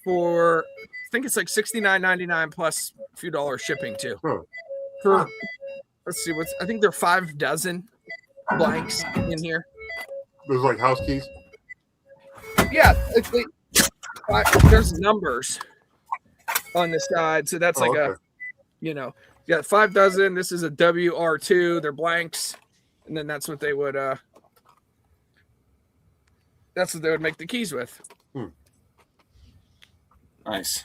for, I think it's like $69.99 plus a few dollars shipping too. Huh. Let's see I think there are 5 dozen blanks in here. Those like house keys? Yeah, there's numbers on the side, so that's you got 5 dozen. This is a WR2. They're blanks, and then that's what they would make the keys with. Nice.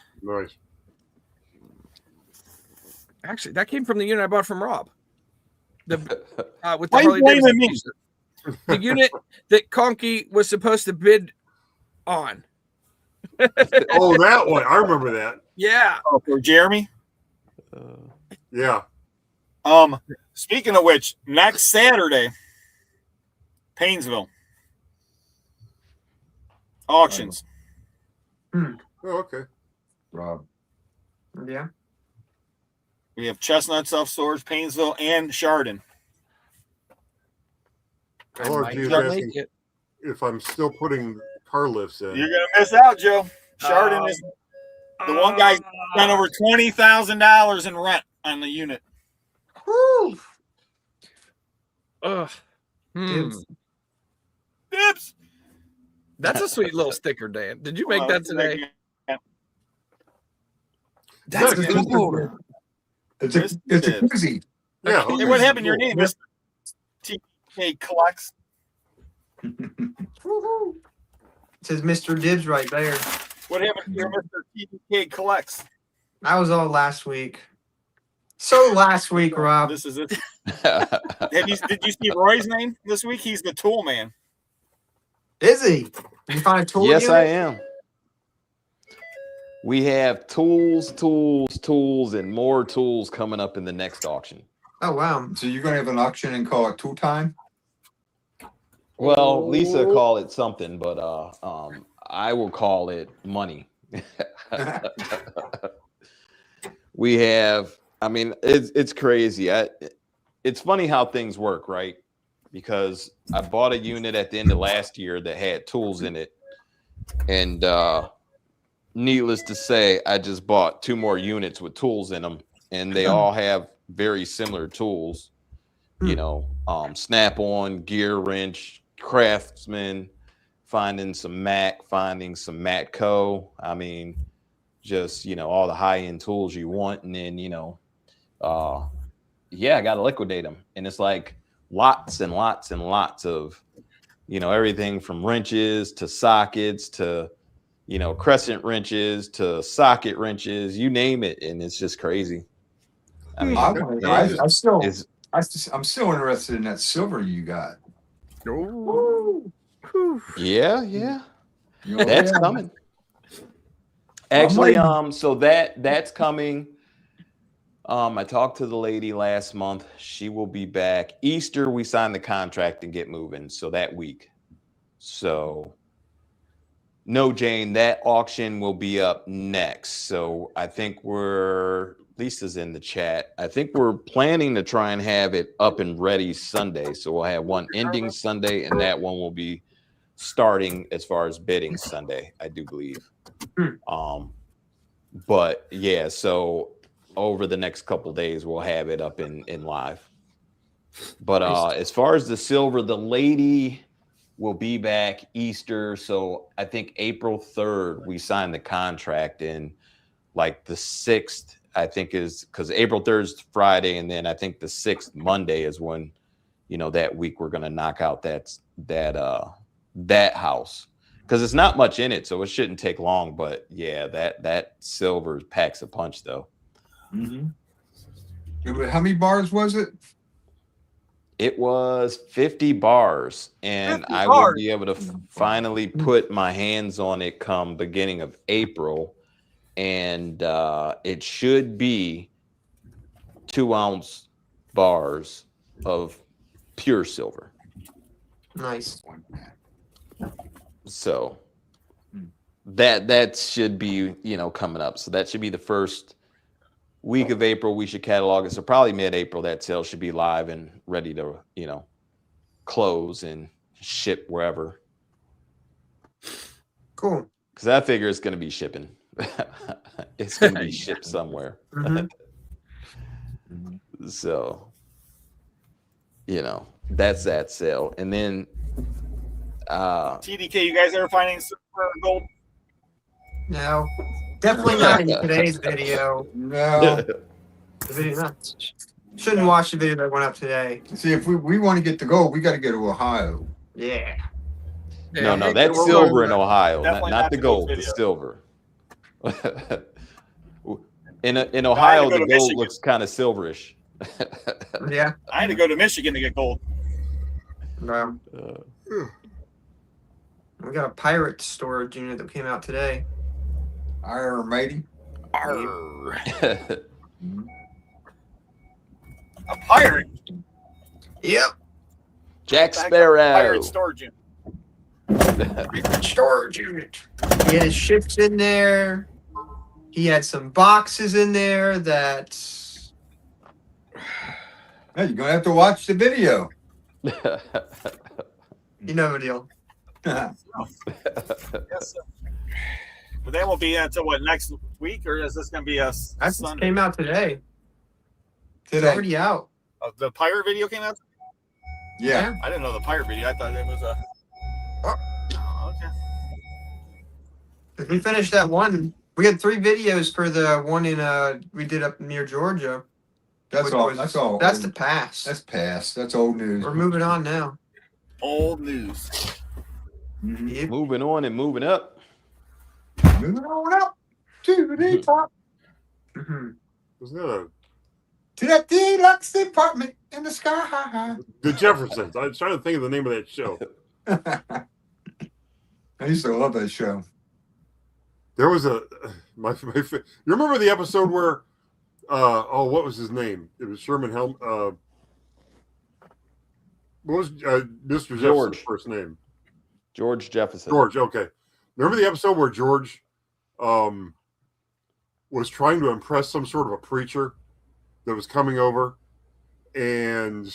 Actually, that came from the unit I bought from Rob. With the Why Harley are you blaming Davidson. The unit that Conky was supposed to bid on. Oh, that one. I remember that. Yeah. Oh, for Jeremy? Yeah. Speaking of which, next Saturday, Paynesville. Auctions. Oh, okay. Rob. Yeah. We have Chestnut Self-Storage, Paynesville, and Chardon. Oh, geez, asking if I'm still putting car lifts in. You're going to miss out, Joe. Chardon is the one guy spent over $20,000 in rent on the unit. Whew. Dibs. Dibs. That's a sweet little sticker, Dan. Did you make that today? That's That's a good. good. It's a koozie. Yeah. Hey, what happened to your name, Mr. TK Collects? It says Mr. Dibs right there. What happened to your Mr. TK Collects? That was all last week. So last week, Rob. This is it. Did you see Roy's name this week? He's the tool man. Is he? Did you find a tool? Yes, unit? I am. We have tools, and more tools coming up in the next auction. Oh, wow. So you're going to have an auction and call it 2 time? Well, Lisa call it something, but I will call it money. We have I mean, it's crazy. It's funny how things work, right? Because I bought a unit at the end of last year that had tools in it, and needless to say, I just bought 2 more units with tools in them, and they all have very similar tools. You know, Snap-on, Gear Wrench, Craftsman, finding some Mac, finding some Matco. I mean, just, you know, all the high-end tools you want. And then, you know, yeah, I got to liquidate them. And it's like lots and lots and lots of, you know, everything from wrenches to sockets to, you know, crescent wrenches to socket wrenches, you name it. And it's just crazy. I mean, I'm still interested in that silver you got. Oh. Yeah. That's coming. Actually, so that's coming. I talked to the lady last month. She will be back. Easter, we signed the contract and get moving. So that week. So no, Jane, that auction will be up next. So I think Lisa's in the chat. I think we're planning to try and have it up and ready Sunday. So we'll have one ending Sunday, and that one will be starting as far as bidding Sunday, I do believe. But yeah, so over the next couple of days, we'll have it up in live. But as far as the silver, the lady will be back Easter. So I think April 3rd, we signed the contract, and like the 6th, I think is because April 3rd is Friday. And then I think the 6th Monday is when, you know, that week we're going to knock out that house, because it's not much in it. So it shouldn't take long, but yeah, that silver packs a punch though. How many bars was it? It was 50 bars, and 50 I bars. will be able to finally put my hands on it come beginning of April. And it should be 2-ounce bars of pure silver. Nice. So that should be, you know, coming up. So that should be the first week of April. We should catalog it. So probably mid-April, that sale should be live and ready to, you know, close and ship wherever. Cool. Because I figure it's going to be shipping. It's going to be shipped somewhere. So, you know, that's that sale. And then TDK, you guys ever finding silver and gold? No, definitely not in today's video. No. The video, shouldn't watch the video that went up today. See, if we want to get the gold, we got to go to Ohio. Yeah. No, that's silver in Ohio, not the gold, the video. silver. In Ohio, the gold Michigan. looks kind of silverish. Yeah. I had to go to Michigan to get gold. No. We got a pirate storage unit that came out today. Iron Matey. A pirate. Yep. Jack Sparrow. Pirate storage unit. Storage unit. He had his ships in there. He had some boxes in there that. Hey, you're gonna have to watch the video. You know the deal. Yes, sir. But that won't be until what, next week, or is this going to be a That Sunday? came out today. It's Today. already out. The pirate video came out. Yeah. I didn't know the pirate video. I thought it was a. Oh, okay. If we finished that one, we had 3 videos for the one in we did up near Georgia. That's all. That's all. That's the past. That's past. That's old news. We're moving on now. Old news. Yep. Moving on and moving up. Moving on up to the top. Wasn't that To that deluxe apartment in the sky. the Jeffersons? I was trying to think of the name of that show. I used to love that show. There was you remember the episode where what was his name? It was Sherman Helm. What was Mr. George. Jefferson's first name? George Jefferson. George. Okay. Remember the episode where George was trying to impress some sort of a preacher, that was coming over, and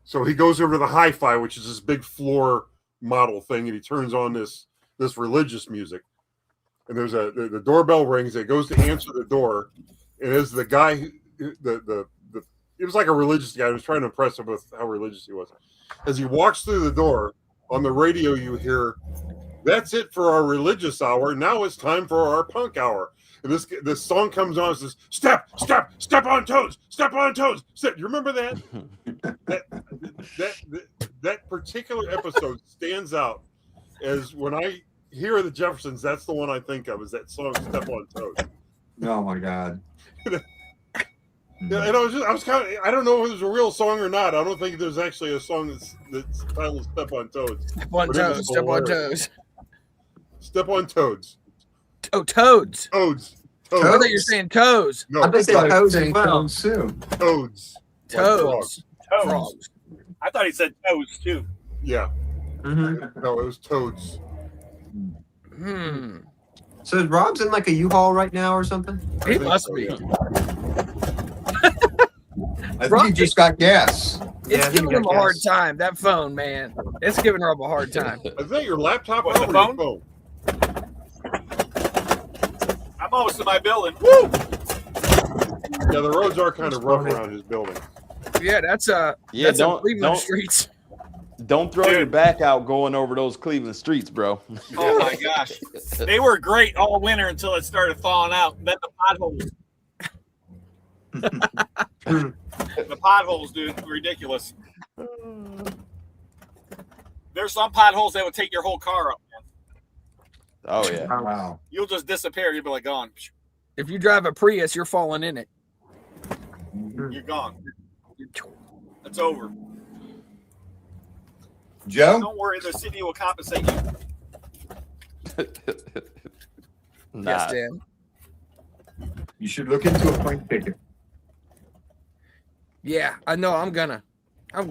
so he goes over to the hi-fi, which is this big floor model thing, and he turns on this religious music. And there's the doorbell rings. It goes to answer the door, and as the guy, it was like a religious guy. I was trying to impress him with how religious he was. As he walks through the door, on the radio you hear, "That's it for our religious hour. Now it's time for our punk hour." And this song comes on and says, "Step on toes, step on toes." Step. You remember that? that particular episode stands out as when I hear the Jeffersons, that's the one I think of, is that song "Step on Toes." Oh my God. Yeah, and I was kind of, I don't know if it was a real song or not. I don't think there's actually a song that's titled "Step on Toes." Step on toes. Step on toes. Step on toads. Oh, toads. Toads. I thought you were saying toes. No, I think they toads as well. toads. Toads. Toes. Frogs. I thought he said toes too. Yeah. Mm-hmm. No, it was toads. So is Rob's in like a U-Haul right now or something? He must be. I think he just got gas. It's Yeah, he giving got him a hard gas. time. That phone, man. It's giving Rob a hard time. Is that your laptop What, or the your phone? phone? I'm almost to my building. Woo! Yeah, the roads are kind of rough around his building. Yeah, that's Yeah, that's Cleveland streets. Don't throw your back out going over those Cleveland streets, bro. Oh my gosh, they were great all winter until it started thawing out. Then the potholes, dude, ridiculous. There's some potholes that would take your whole car up, man. Oh yeah. Wow. You'll just disappear. You'll be like gone. If you drive a Prius, you're falling in it. You're gone. It's over. Joe? Don't worry, the city will compensate you. Nah. Yes, Dan. You should look into a plane ticket. Yeah, I know. I'm gonna. Because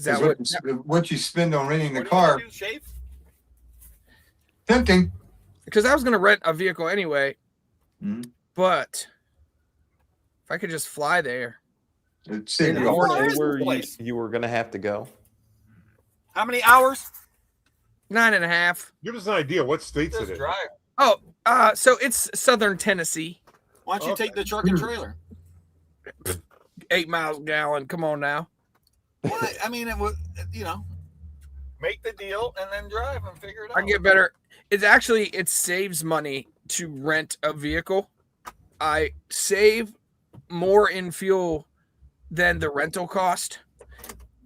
that Because would. what you spend on renting the What do you car, wanna do, shave? tempting. Because I was gonna rent a vehicle anyway, Mhm. but if I could just fly there. It'd save In you the a morning. Where's the Where place? you were gonna have to go. How many hours? 9.5. Give us an idea. What state's it Just in? drive. Oh, so it's southern Tennessee. Why don't you take the truck and trailer? 8 miles a gallon. Come on now. Well, I mean, it would, make the deal and then drive and figure it out. I get better. It saves money to rent a vehicle. I save more in fuel than the rental cost.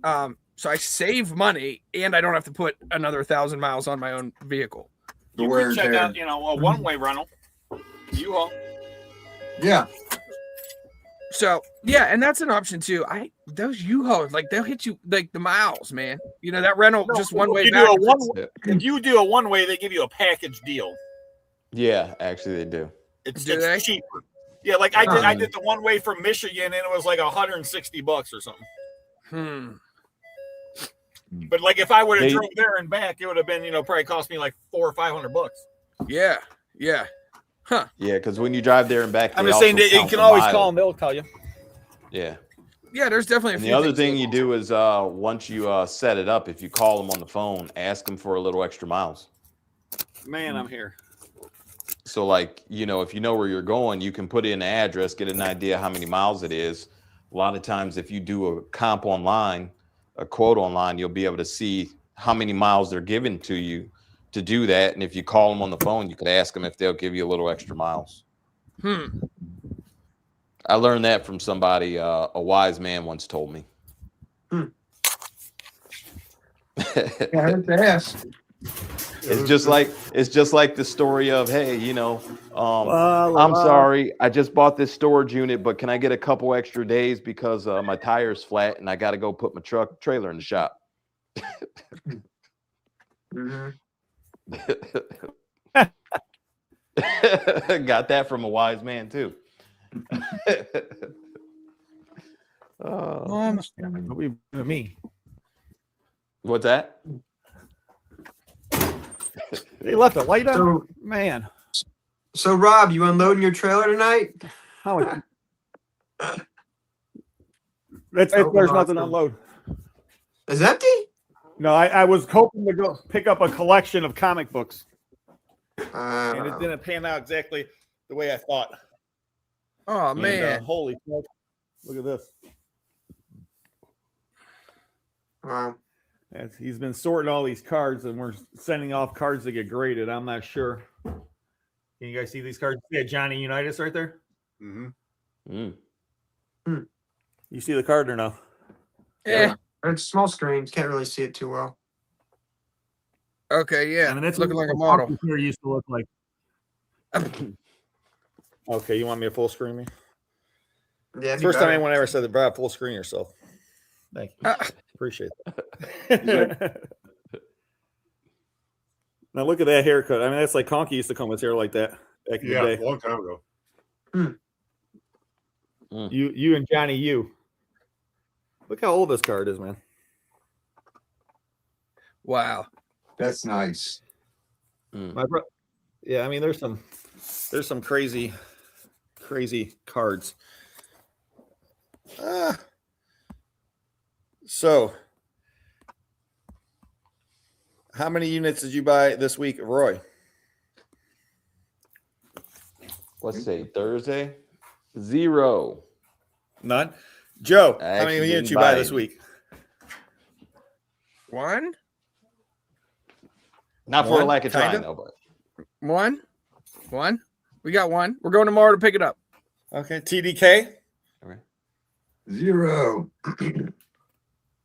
So I save money and I don't have to put another 1,000 miles on my own vehicle. The You wear can and check tear. out, a one-way rental. U-Haul. Yeah. So yeah, and that's an option too. Those U-Hauls, like they'll hit you like the miles, man. That rental just one way You back. do a if you do a one-way, they give you a package deal. Yeah, actually they do. It's Do they? cheaper. Yeah, like I did the one way from Michigan, and it was like $160 or something. But like if I would have drove there and back, it would have been probably cost me like $400 or $500. Yeah. Yeah, because when you drive there and back, I'm they just saying also that you count can the always mileage. call them; they'll tell you. Yeah. Yeah, there's definitely a And few the other things thing to- you do is once you set it up, if you call them on the phone, ask them for a little extra miles. Man, I'm here. So like, if you know where you're going, you can put in the address, get an idea how many miles it is. A lot of times if you do a comp online, a quote online, you'll be able to see how many miles they're giving to you to do that. And if you call them on the phone, you could ask them if they'll give you a little extra miles. I learned that from somebody, a wise man once told me. Yeah, I have to ask. It's just like the story of, hey, I'm sorry, I just bought this storage unit, but can I get a couple extra days because my tire's flat and I got to go put my trailer in the shop. Got that from a wise man too. Me. What's that? They left the light on. So, Man, so Rob, you unloading your trailer tonight? how There's nothing to unload. Is empty? No, I was hoping to go pick up a collection of comic books. And it didn't pan out exactly the way I thought. Oh, And, man. holy smoke. Look at this. Wow. He's been sorting all these cards, and we're sending off cards to get graded. I'm not sure. Can you guys see these cards? Yeah, Johnny Unitas right there. Mm. You see the card or no? Yeah. It's small screens. Can't really see it too well. Okay, yeah. I mean, that's looking what like a model. Here used to look like. Okay, you want me to full screen me? Yeah. First time anyone ever said that, Brad, full screen yourself. Thank you. Appreciate that. Now look at that haircut. I mean, that's like Conky used to come with hair like that back in the day. A long time ago. You and Johnny U. Look how old this card is, man. Wow. That's nice. Yeah, I mean, there's some crazy cards. So, how many units did you buy this week, Roy? Let's say Thursday. 0. None. Joe, I how many actually units didn't you buy buy this any. week? One? Not for a One, lack of trying, kinda? though, but One? We got one. We're going tomorrow to pick it up. Okay. TDK? 0.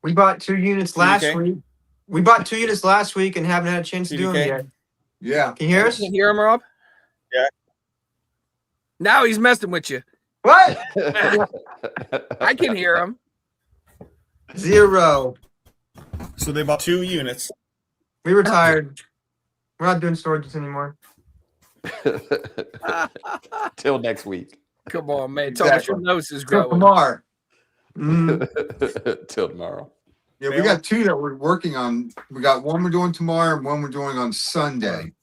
We bought 2 units last TDK? week. We bought 2 units last week and haven't had a chance to do them TDK? yet. Yeah. Can you hear us? Can you hear him, Rob? Yeah. Now he's messing with you. What? I can hear him. 0. So they bought 2 units. We retired. We're not doing storages anymore. till next week. Come on, man. Tell us your nose is Till growing. tomorrow. Till tomorrow. Yeah, we got 2 that we're working on. We got one we're doing tomorrow and one we're doing on Sunday.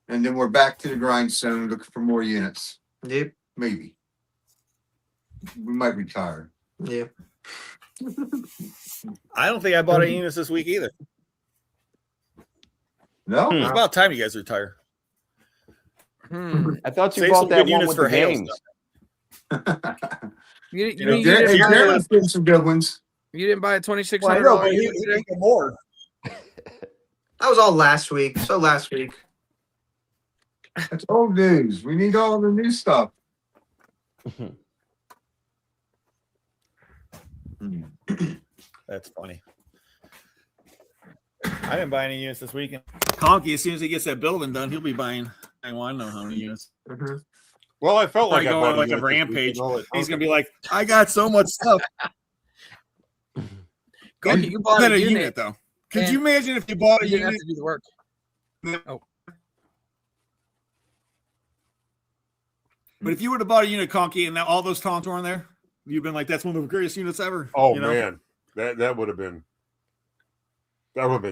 And then we're back to the grindstone looking for more units. Yep. Maybe. We might retire. Yeah. I don't think I bought any units this week either. No? It's about time you guys retire. I thought you Save bought some that good one units with for the hail games. You know, Hey, didn't Darren's getting some good ones. you didn't buy a $2,600 Well, I know, but unit today? he more. That was all last week. So last week. That's old news. We need all the new stuff. That's funny. I didn't buy any units this weekend. Conky, as soon as he gets that building done, he'll be buying. I don't know how many units. Mm-hmm. Well, I felt Probably like I going bought like a unit this rampage. week, all that He's Tonka. gonna be like, I got so much stuff. Conky, you bought Bought a a unit. unit though. Could and you imagine if you bought a You didn't have unit? to do the work. Oh. But if you would have bought a unit, Conky, and now all those Tonks were in there, you've been like, that's one of the greatest units ever. Oh you know? man, that would have been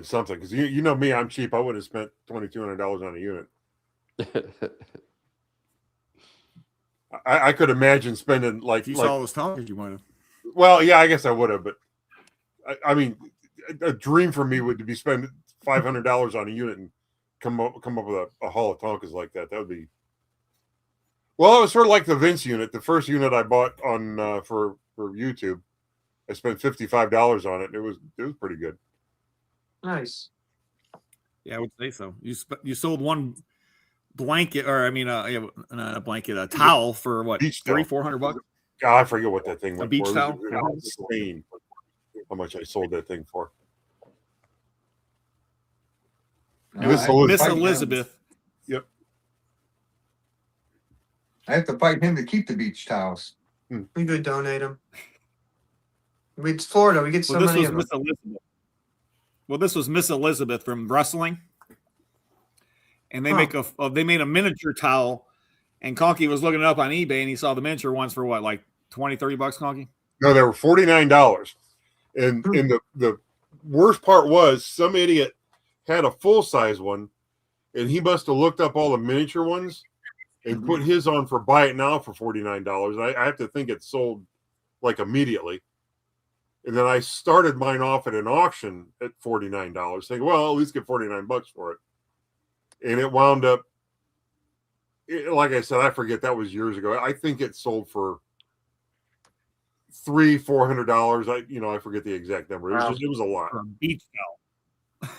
something. Because you know me, I'm cheap. I would have spent $2,200 on a unit. I could imagine spending like If you saw all those Tonks, you might have. Well, yeah, I guess I would have, but I mean, a dream for me would be spend $500 on a unit and come up with a haul of Tonkas like that. That would be. Well, it was sort of like the Vince unit. The first unit I bought on for YouTube, I spent $55 on it. It was pretty good. Nice. Yeah, I would say so. You sold one blanket, or I mean, not a blanket, a towel for what, Beach towel. $400? God, I forget what that thing went beach for. towel? It was insane how much I sold that thing for. Miss Elizabeth. Yep. I have to fight him to keep the beach towels. We could donate them. It's Florida. We get so Well, this many was of them. Miss Elizabeth. Well, this was Miss Elizabeth from wrestling, and they they made a miniature towel. And Conky was looking it up on eBay, and he saw the miniature ones for what, like $20-30, Conky? No, they were $49. And the worst part was some idiot had a full size one, and he must have looked up all the miniature ones and put his on for buy it now for $49. I have to think it sold like immediately. And then I started mine off at an auction at $49, thinking, well, I'll at least get $49 for it. And it wound up, like I said, I forget, that was years ago. I think it sold for $300-$400. I forget the exact number. It was it was a lot. For a beach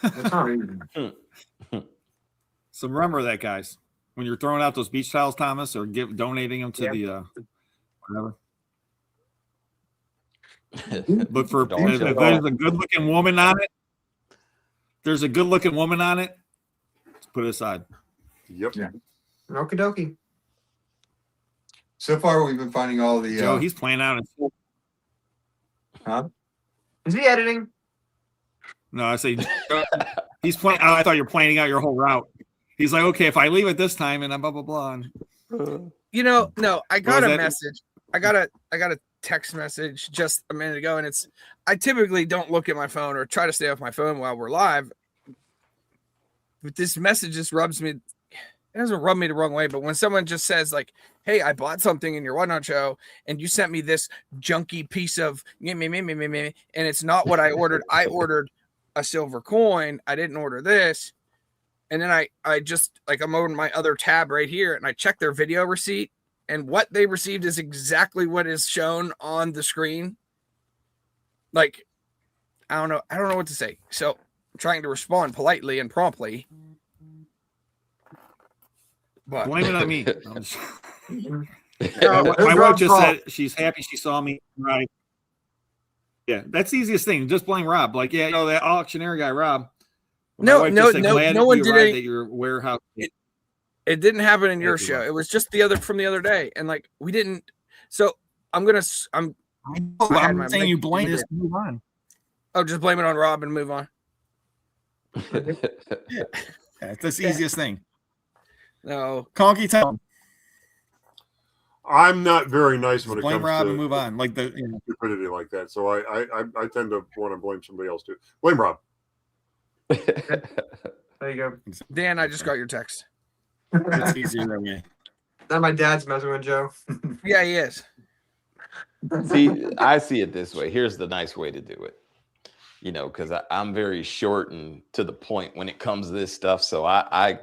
That's not even. towel. So remember that, guys. When you're throwing out those beach towels, Thomas, or donating them to the whatever. Look for if there's a good-looking woman on it. There's a good-looking woman on it. Let's put it aside. Yep. Yeah. Okie dokie. So far, we've been finding all the. Joe, he's playing out. Huh? Is he editing? No, I say he's playing. Oh, I thought you were planning out your whole route. He's like, okay, if I leave it this time, and blah blah blah. No, I got a message. I got a text message just a minute ago, and I typically don't look at my phone or try to stay off my phone while we're live. But this message just rubs me. It doesn't rub me the wrong way, but when someone just says like, "Hey, I bought something in your Whatnot show, and you sent me this junky piece of me," and it's not what I ordered. I ordered a silver coin. I didn't order this. And then I just like I'm on my other tab right here, and I check their video receipt, and what they received is exactly what is shown on the screen. Like, I don't know what to say. So I'm trying to respond politely and promptly. But Blame it on me. My wife just said she's happy she saw me. Right. Yeah, that's the easiest thing. Just blame Rob. Like, yeah, that auctioneer guy, Rob. No one did it. At your warehouse. It didn't happen in your show. It was just from the other day, and like we didn't. So I'm saying you blame this. Move on. Oh, just blame it on Rob and move on. Yeah, that's the easiest thing. No, Conky, tell him. I'm not very nice when it blame comes Rob to and move on, like stupidity like that. So I tend to want to blame somebody else too. Blame Rob. There you go. Dan, I just got your text. It's easier that way. Now my dad's messing with Joe. Yeah, he is. See, I see it this way. Here's the nice way to do it. Because I'm very short and to the point when it comes to this stuff. So I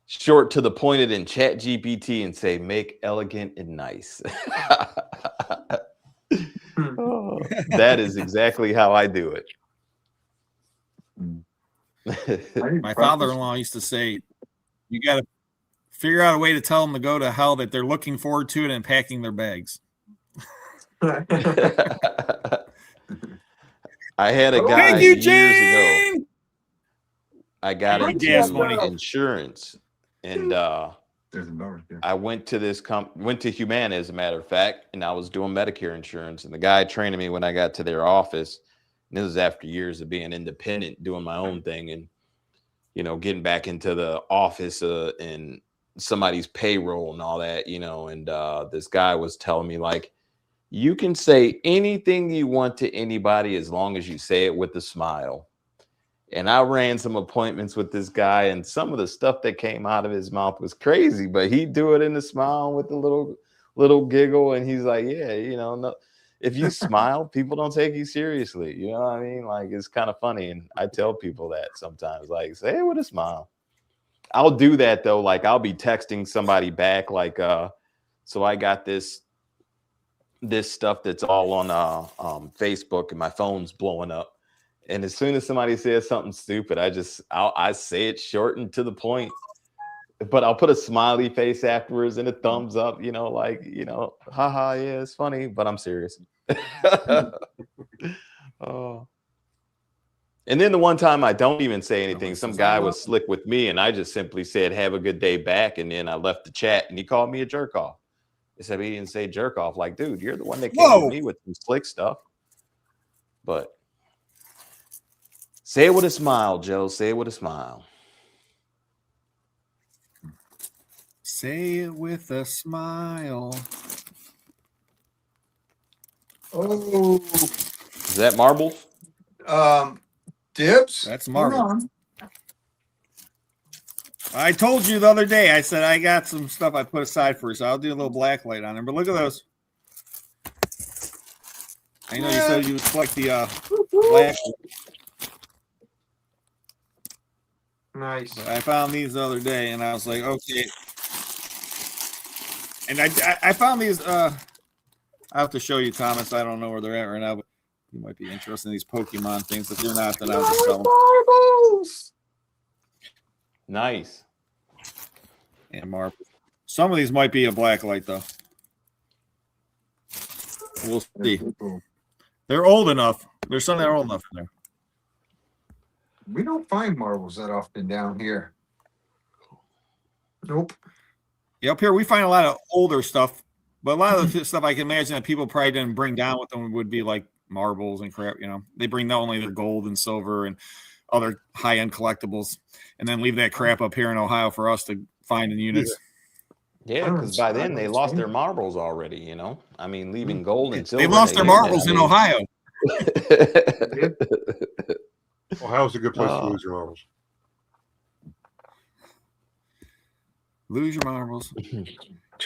short to the point it in Chat GPT and say, make elegant and nice. That is exactly how I do it. My father-in-law used to say, you got to figure out a way to tell them to go to hell, that they're looking forward to it and packing their bags. I had a guy years ago. I got into insurance, and I went to Humana, as a matter of fact, and I was doing Medicare insurance, and the guy trained me when I got to their office. And this was after years of being independent, doing my own thing, and getting back into the office and somebody's payroll and all that, and this guy was telling me, like, you can say anything you want to anybody as long as you say it with a smile. And I ran some appointments with this guy, and some of the stuff that came out of his mouth was crazy, but he'd do it in a smile with a little giggle, and he's like, yeah, no. If you smile, people don't take you seriously. You know what I mean? Like, it's kind of funny. And I tell people that sometimes, like, say it with a smile. I'll do that, though. Like, I'll be texting somebody back, like, so I got this stuff that's all on Facebook, and my phone's blowing up. And as soon as somebody says something stupid, I say it short and to the point. But I'll put a smiley face afterwards and a thumbs up, haha, yeah, it's funny, but I'm serious. Oh. And then the one time I don't even say anything, some guy was slick with me, and I just simply said, have a good day back. And then I left the chat, and he called me a jerk off. Except he didn't say jerk off. Like, dude, you're the one that came to me with some slick stuff. But say it with a smile, Joe. Say it with a smile. Say it with a smile. Oh, is that marbles? Dibs. That's marbles. I told you the other day, I said I got some stuff I put aside for you, so I'll do a little black light on there. But look at those. I know you said you would collect the black. Nice. But I found these the other day, and I was like, okay. And I found these. I have to show you, Thomas. I don't know where they're at right now, but you might be interested in these Pokemon things. If you're not, then I'll just sell them. Nice. And marbles. Some of these might be a black light, though. We'll see. They're old enough. There's some that are old enough in there. We don't find marbles that often down here. Nope. Yeah, up here we find a lot of older stuff, but a lot of the stuff I can imagine that people probably didn't bring down with them would be like marbles and crap. You know, they bring not only the gold and silver and other high-end collectibles, and then leave that crap up here in Ohio for us to find in units. Yeah, because by then they lost their marbles already. You know, I mean, leaving gold and silver. They lost their marbles in Ohio. Ohio's a good place to lose your marbles. Lose your marbles.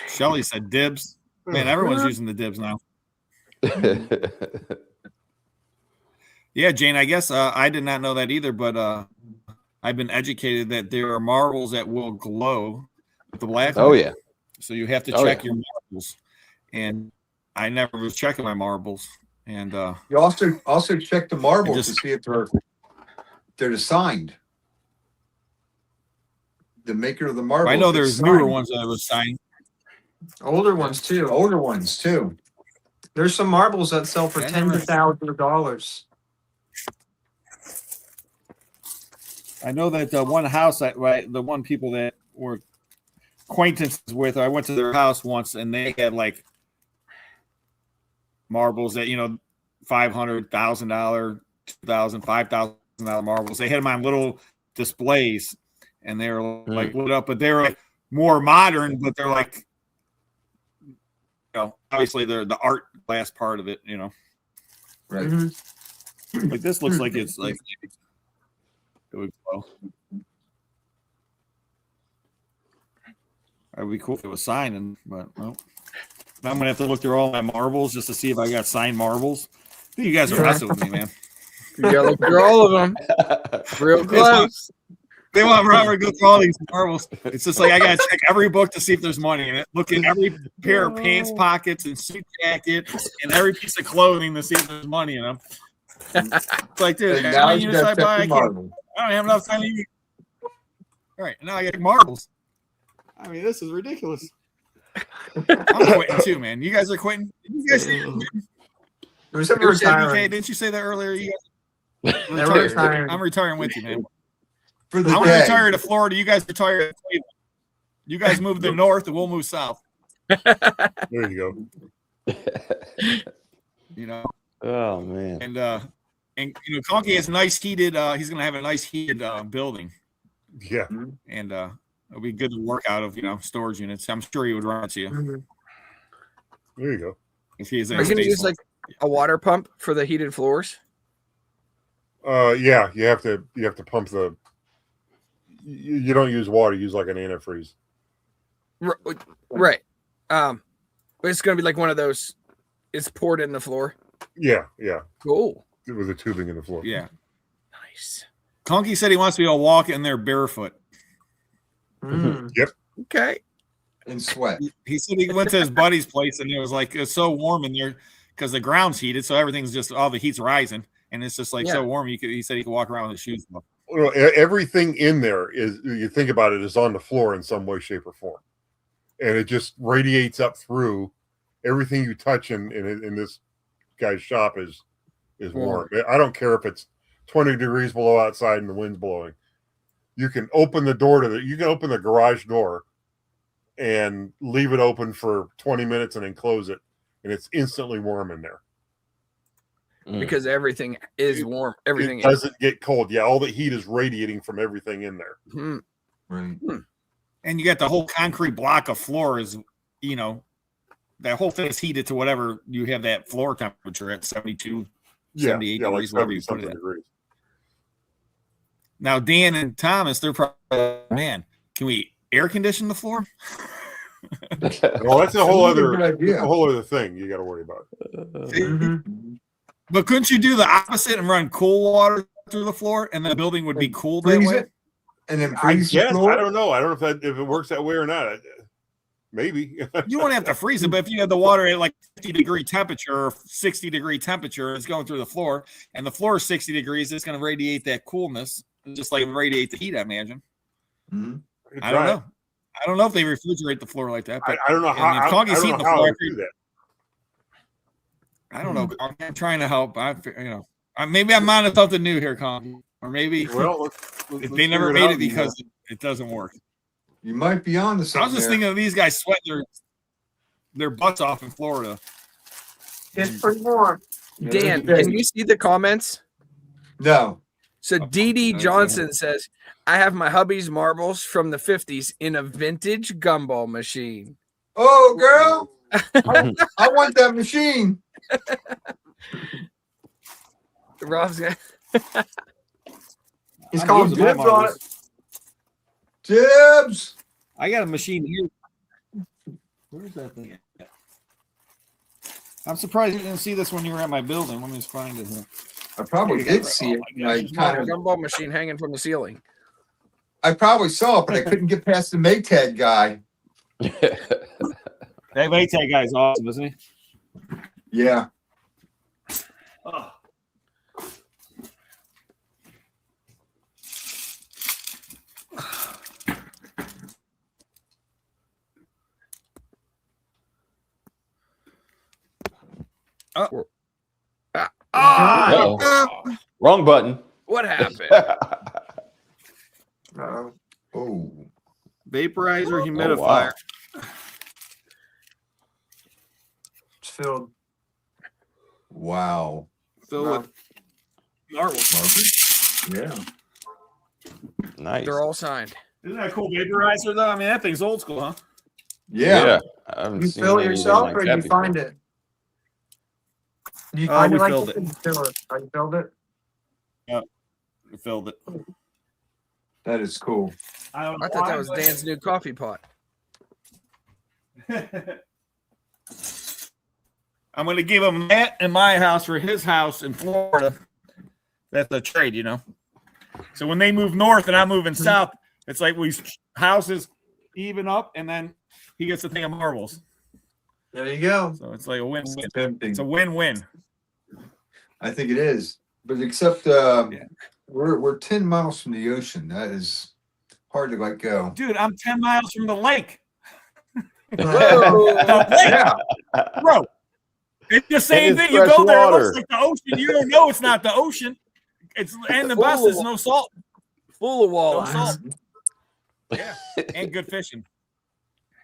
Shelly said dibs. Man, everyone's using the dibs now. Yeah, Jane, I guess I did not know that either, but I've been educated that there are marbles that will glow with the black. Oh, yeah. So you have to check your marbles. And I never was checking my marbles. And you also check the marbles to see if they're signed. The maker of the marble. I know there's newer ones that was signed. Older ones too. Older ones too. There's some marbles that sell for tens of thousands of dollars. I know that one house, the one people that were acquaintances with, I went to their house once and they had like marbles that, $500,000, $2,000, $5,000 marbles. They had them on little displays. And they were like lit up, but they were like more modern, but they're like, obviously they're the art glass part of it, Right. Mm-hmm. Like this looks like it's like it would glow. It would be cool if it was signed, but well, I'm gonna have to look through all my marbles just to see if I got signed marbles. I think you guys are messing with me, man. You gotta look through all of them. Real close. They want Robert to go through all these marbles. It's just like I gotta check every book to see if there's money in it. Look at every pair of pants pockets and suit jacket and every piece of clothing to see if there's money in them. It's like, dude, how many units I buy? I don't have enough time to eat. All right, now I get marbles. I mean, this is ridiculous. I'm quitting too, man. You guys are quitting. You guys didn't you say that earlier? You guys I'm retiring with you, man. I'm going to retire to Florida. You guys retire to Cleveland. You guys move to the north, and we'll move south. There you go. Oh man. And Conky has nice heated. He's going to have a nice heated building. Yeah. And it'll be good to work out of storage units. I'm sure he would run it to you. There you go. If he is Are you going to use like a water pump for the heated floors? Yeah. You have to pump the. You don't use water. You use like an antifreeze. Right. It's going to be like one of those. It's poured in the floor. Yeah. Cool. With the tubing in the floor. Yeah. Nice. Conky said he wants to be able to walk in there barefoot. Yep. Okay. And sweat. He said he went to his buddy's place and it was like it's so warm in there because the ground's heated, so everything's just all the heat's rising, and it's just like so warm. He said he could walk around with his shoes off. Well, everything in there is, you think about it, is on the floor in some way, shape, or form, and it just radiates up through. Everything you touch in this guy's shop is warm. I don't care if it's 20 degrees below outside and the wind's blowing. You can open the door you can open the garage door and leave it open for 20 minutes and then close it, and it's instantly warm in there. Because everything is warm. Everything doesn't get cold. Yeah, all the heat is radiating from everything in there. Right. And you got the whole concrete block of floor is, that whole thing is heated to whatever you have that floor temperature at 72, 78 degrees, whatever you put it at. Degrees. Now, Dan and Thomas, they're probably, man, Can we air condition the floor? Well, that's a whole other idea. thing you got to worry about. But couldn't you do the opposite and run cool water through the floor, and the building would be cooled that Freeze way? it, and then I freeze the guess floor? I don't know. I don't know if it works that way or not. Maybe. You won't have to freeze it, but if you had the water at like 50-degree temperature or 60-degree temperature, it's going through the floor, and the floor is 60 degrees, it's going to radiate that coolness, just like radiate the heat, I imagine. Mm-hmm. I don't know. I don't know if they refrigerate the floor like that. But I don't know how. I don't know how to do that. I don't know. I'm trying to help. Maybe I'm on to something new here, Con, or maybe they never made it because it doesn't work. You might be on to something. I was just thinking of these guys sweating their butts off in Florida. It's pretty warm. Dan, can you see the comments? No. So DD Johnson says, I have my hubby's marbles from the 50s in a vintage gumball machine. Oh, girl. I want that machine. Rob's got He's calling dibs on it. Jibs. I got a machine here. Where's that thing at? I'm surprised you didn't see this when you were at my building. Let me just find it here. I probably did see it. a gumball machine hanging from the ceiling. I probably saw it, but I couldn't get past the Maytag guy. That Maytag guy's awesome, isn't he? Yeah. Oh. Wrong button. What happened? Oh. Vaporizer, humidifier. wow. It's filled. Wow. Filled with marbles. Yeah. Nice. They're all signed. Isn't that a cool vaporizer, though? I mean, that thing's old school, huh? Yeah. I haven't You seen fill it anything yourself like or that you before. find it? Do you find we it like filled this it. and fill it? Oh, you filled it? We filled it. That is cool. I thought that was Dan's new coffee pot. I'm going to give him that in my house for his house in Florida. That's a trade, you know. So when they move north and I'm moving south, it's like we houses even up, and then he gets a thing of marbles. There you go. So it's like a win-win. Tempting. It's a win-win. I think it is. But except we're 10 miles from the ocean. That is hard to let go. Dude, I'm 10 miles from the lake. Yeah. Bro, it's the same it's thing. You go fresh there, it water. looks like the ocean. You don't know it's not the ocean. And the best is no salt. Full of No walleyes. salt. Yeah, and good fishing.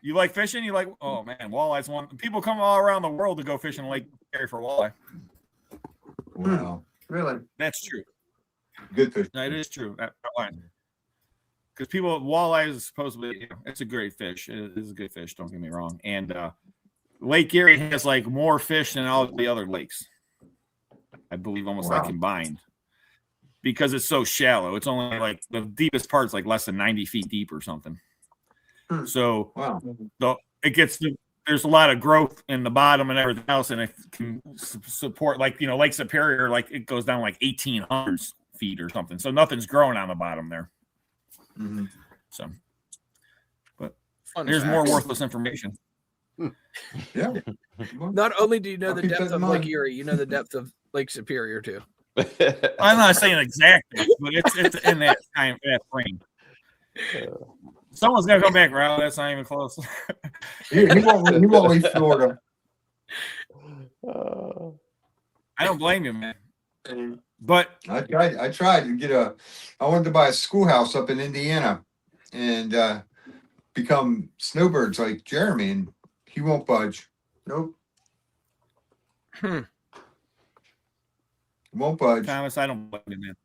You like fishing? You like? Oh man, walleyes. People come all around the world to go fishing Lake Erie for walleye. Wow. Really? That's true. Good fish. That is true. Because walleye is supposedly, it's a great fish. It is a good fish. Don't get me wrong. And Lake Erie has like more fish than all the other lakes. I believe almost like combined. Because it's so shallow. It's only like the deepest part's like less than 90 feet deep or something. So there's a lot of growth in the bottom and everything else, and it can support like Lake Superior, like it goes down like 1,800 feet or something. So nothing's growing on the bottom there. Mm-hmm. So, but Fun there's fact. more worthless information. Yeah. Not only do you know I'll the keep depth that in of Lake mind. Erie, you know the depth of Lake Superior too. I'm not saying exactly, but it's in that frame. Someone's gonna come back, Rob. That's not even close. He won't leave Florida. I don't blame you, man. But I tried to I wanted to buy a schoolhouse up in Indiana and become snowbirds like Jeremy, and he won't budge. Nope. Won't budge. Thomas, I don't blame you, man.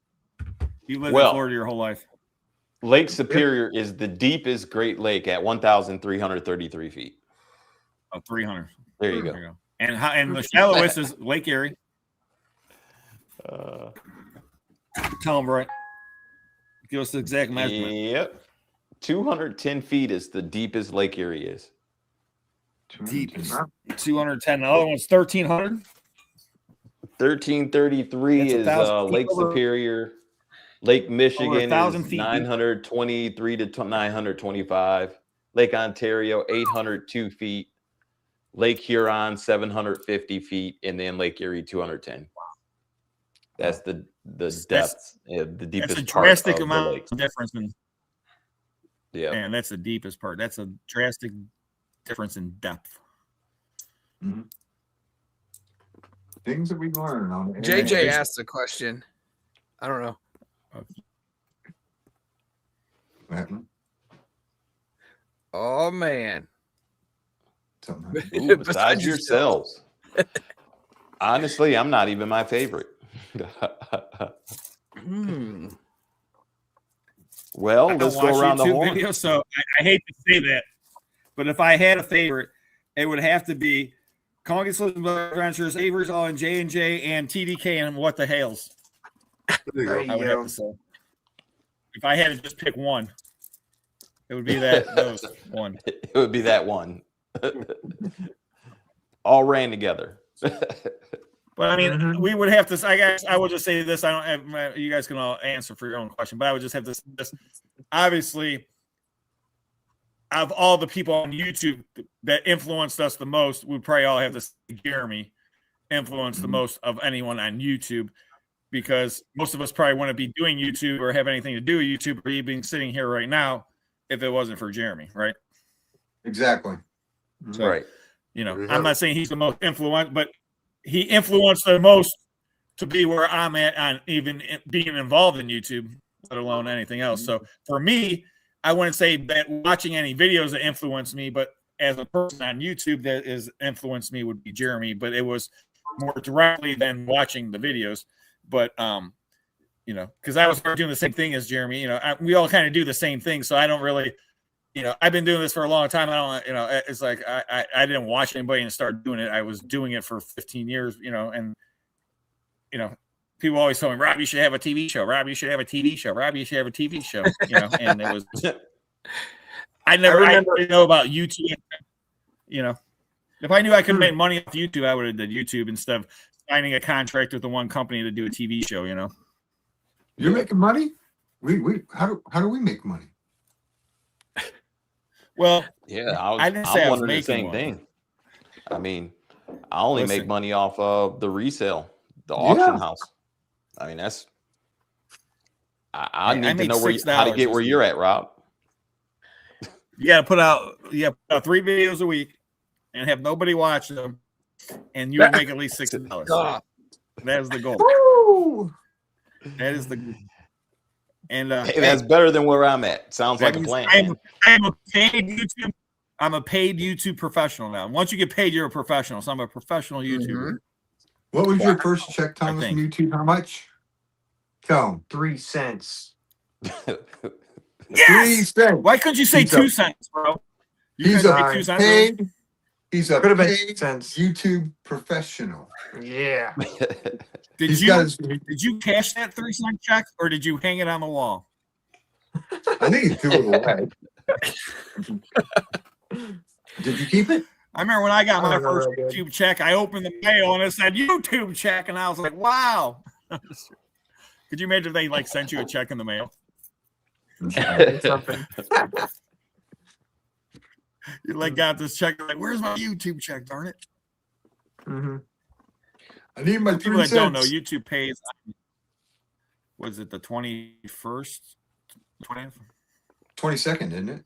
You lived in Well, Florida your whole life. Lake Superior is the deepest Great Lake at 1,333 feet. Oh, 300. There you There go. you go. And the shallowest is Lake Erie. Tell them, right. Give us the exact measurement. Yep. 210 feet is the deepest Lake Erie is. Deep. 210. The other one's 1,300. 1333 is Lake Superior. Lake Michigan is 923 to 925. Lake Ontario, 802 feet. Lake Huron, 750 feet. And then Lake Erie, 210. That's the depth, the deepest. That's a part drastic of amount the lake. of difference in. Yeah, and that's the deepest part. That's a drastic difference in depth. Mm-hmm. Things that we learn on JJ asked a question. I don't know. What happened? Oh man. Ooh, besides yourselves. Honestly, I'm not even my favorite. Well, let's go around the horn. Videos, so I hate to say that, but if I had a favorite, it would have to be Congus Adventures, Avery's All in J&J, and TDK and What the Hales. I would have to say. If I had to just pick one, it would be those one. It would be that one. All ran together. But I mean, we would have to. I guess I would just say this. I don't have. You guys can all answer for your own question, but I would just have this. Obviously, of all the people on YouTube that influenced us the most, we'd probably all have to say Jeremy influenced the most of anyone on YouTube, because most of us probably wouldn't be doing YouTube or have anything to do with YouTube or even sitting here right now if it wasn't for Jeremy, right? Exactly. So, right. You know, I'm not saying he's the most influential, but he influenced the most to be where I'm at on even being involved in YouTube, let alone anything else. So for me, I wouldn't say that watching any videos that influenced me, but as a person on YouTube that is influenced me would be Jeremy, but it was more directly than watching the videos. But, you know, because I was doing the same thing as Jeremy, you know, we all kind of do the same thing. So I don't really, you know, I've been doing this for a long time. I don't, you know, it's like I didn't watch anybody and start doing it. I was doing it for 15 years, you know, and, you know, people always tell me, Rob, you should have a TV show. Rob, you should have a TV show. Rob, you should have a TV show, you know, and it was, I didn't know about YouTube, you know. If I knew I could make money off YouTube, I would have done YouTube instead of signing a contract with the one company to do a TV show, you know. You're making money? How do we make money? Well, yeah, I'm wondering the same thing. I mean, I only make money off of the resale, the auction house. I mean, that's. I need to know how to get where you're at, Rob. You got to put out 3 videos a week and have nobody watch them, and you make at least $60. That is the goal. Woo! That is the goal. And hey, that's better than where I'm at. Sounds like a plan. I'm a paid YouTube professional now. Once you get paid, you're a professional. So I'm a professional YouTuber. What was your first check, Thomas, on YouTube? How much? Tell him. 3 cents. Yes! 3 cents. Why couldn't you say 2 cents, bro? He's a paid. He's a paid cents. YouTube professional. Yeah. Did you cash that 3 cent check, or did you hang it on the wall? I think he threw it away. Did you keep it? I remember when I got my first YouTube check, I opened the mail and it said YouTube check, and I was like, wow. Could you imagine if they like sent you a check in the mail? Something. You like got this check, like, where's my YouTube check, darn it? Mm-hmm. I need my 3 people that cents. don't know, YouTube pays. Was it the 21st, 20th, 22nd, isn't it?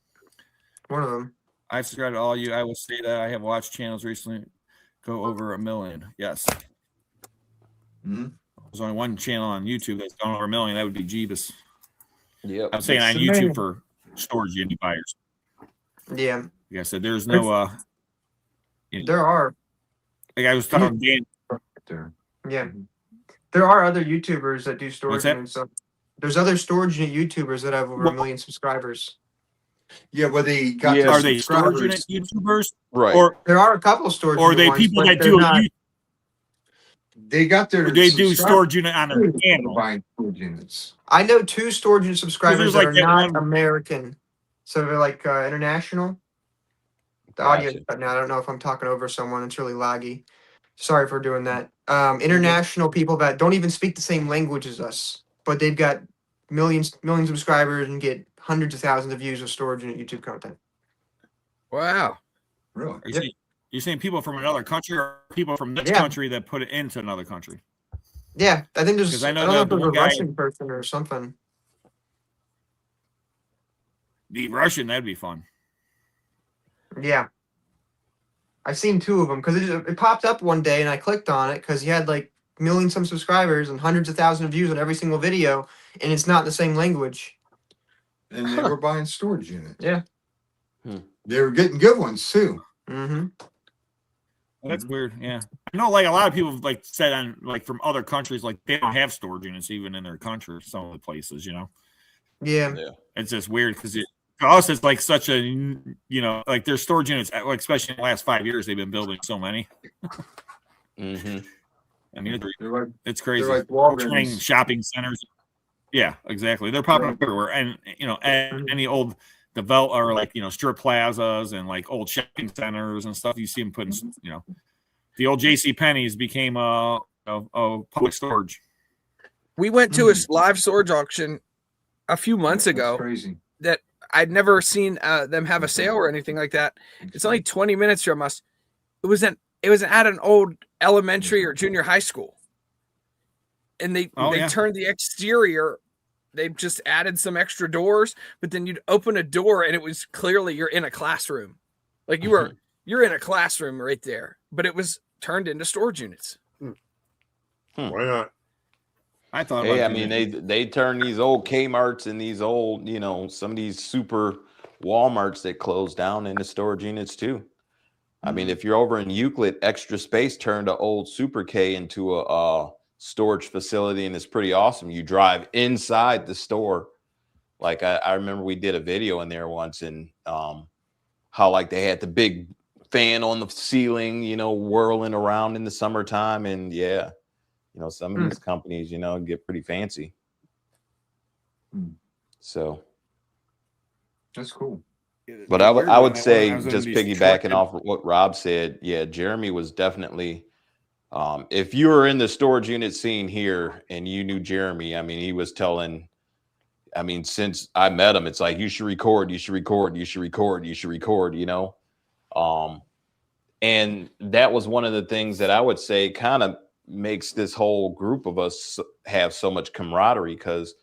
One of them. I've subscribed to all you. I will say that I have watched channels recently go over 1 million. Yes. Mm-hmm. There's only one channel on YouTube that's gone over 1 million. That would be Jibus. Yeah, I'm saying on YouTube for storage unit buyers. Yeah. Like I said, there's no. There are. Like I was talking to Dan. Yeah. There are other YouTubers that do storage What's that? units. So there's other storage unit YouTubers that have over 1 million subscribers. Yeah, well, they got. Are they storage unit YouTubers? Right. Or there are a couple of storage. Or are they ones, people but that they're do? not- They got their. They do storage unit on their channel. Buying storage units. I know 2 storage unit subscribers There's that like are that not one- American. So they're like international. The audio, but now I don't know if I'm talking over someone. It's really laggy. Sorry for doing that. International people that don't even speak the same language as us, but they've got millions of subscribers and get hundreds of thousands of views of storage unit YouTube content. Wow. Really? You're saying people from another country or people from this country that put it into another country? Yeah, I think there's. I don't know if there's a guy, Russian person or something. The Russian, that'd be fun. Yeah. I've seen 2 of them because it popped up one day and I clicked on it because he had like millions some subscribers and hundreds of thousands of views on every single video, and it's not the same language. And they were buying storage units. Yeah. They were getting good ones too. Mm-hmm. That's weird. Yeah. I know, like, a lot of people like said on like from other countries, like they don't have storage units even in their country, some of the places, you know. Yeah. It's just weird because for us, it's like such a, you know, like their storage units, like, especially in the last 5 years, they've been building so many. Mm-hmm. I mean, Like, it's crazy. They're like Walgreens. Shopping centers. Yeah, exactly. They're popping up everywhere. And, you know, any old develop or like, you know, strip plazas and like old shopping centers and stuff, you see them putting, you know, the old J.C. Penney's became a public storage. We went to a live storage auction a few months ago. Crazy. That I'd never seen them have a sale or anything like that. It's only 20 minutes from us. It was at an old elementary or junior high school. And they turned the exterior. They just added some extra doors, but then you'd open a door and it was clearly you're in a classroom. Like you're in a classroom right there, but it was turned into storage units. Why not? I thought. Hey, I mean, they turn these old Kmart's and these old, you know, some of these super Walmarts that closed down into storage units too. I mean, if you're over in Euclid, Extra Space turned an old Super K into a storage facility, and it's pretty awesome. You drive inside the store. Like I remember we did a video in there once, and how like they had the big fan on the ceiling, you know, whirling around in the summertime, and yeah. You know, some of these companies, you know, get pretty fancy. So that's cool. But I would say, just piggybacking off of what Rob said, yeah, Jeremy was definitely, if you were in the storage unit scene here and you knew Jeremy, I mean, he was telling, I mean, since I met him, it's like, you should record, you know? And that was one of the things that I would say kind of makes this whole group of us have so much camaraderie, because,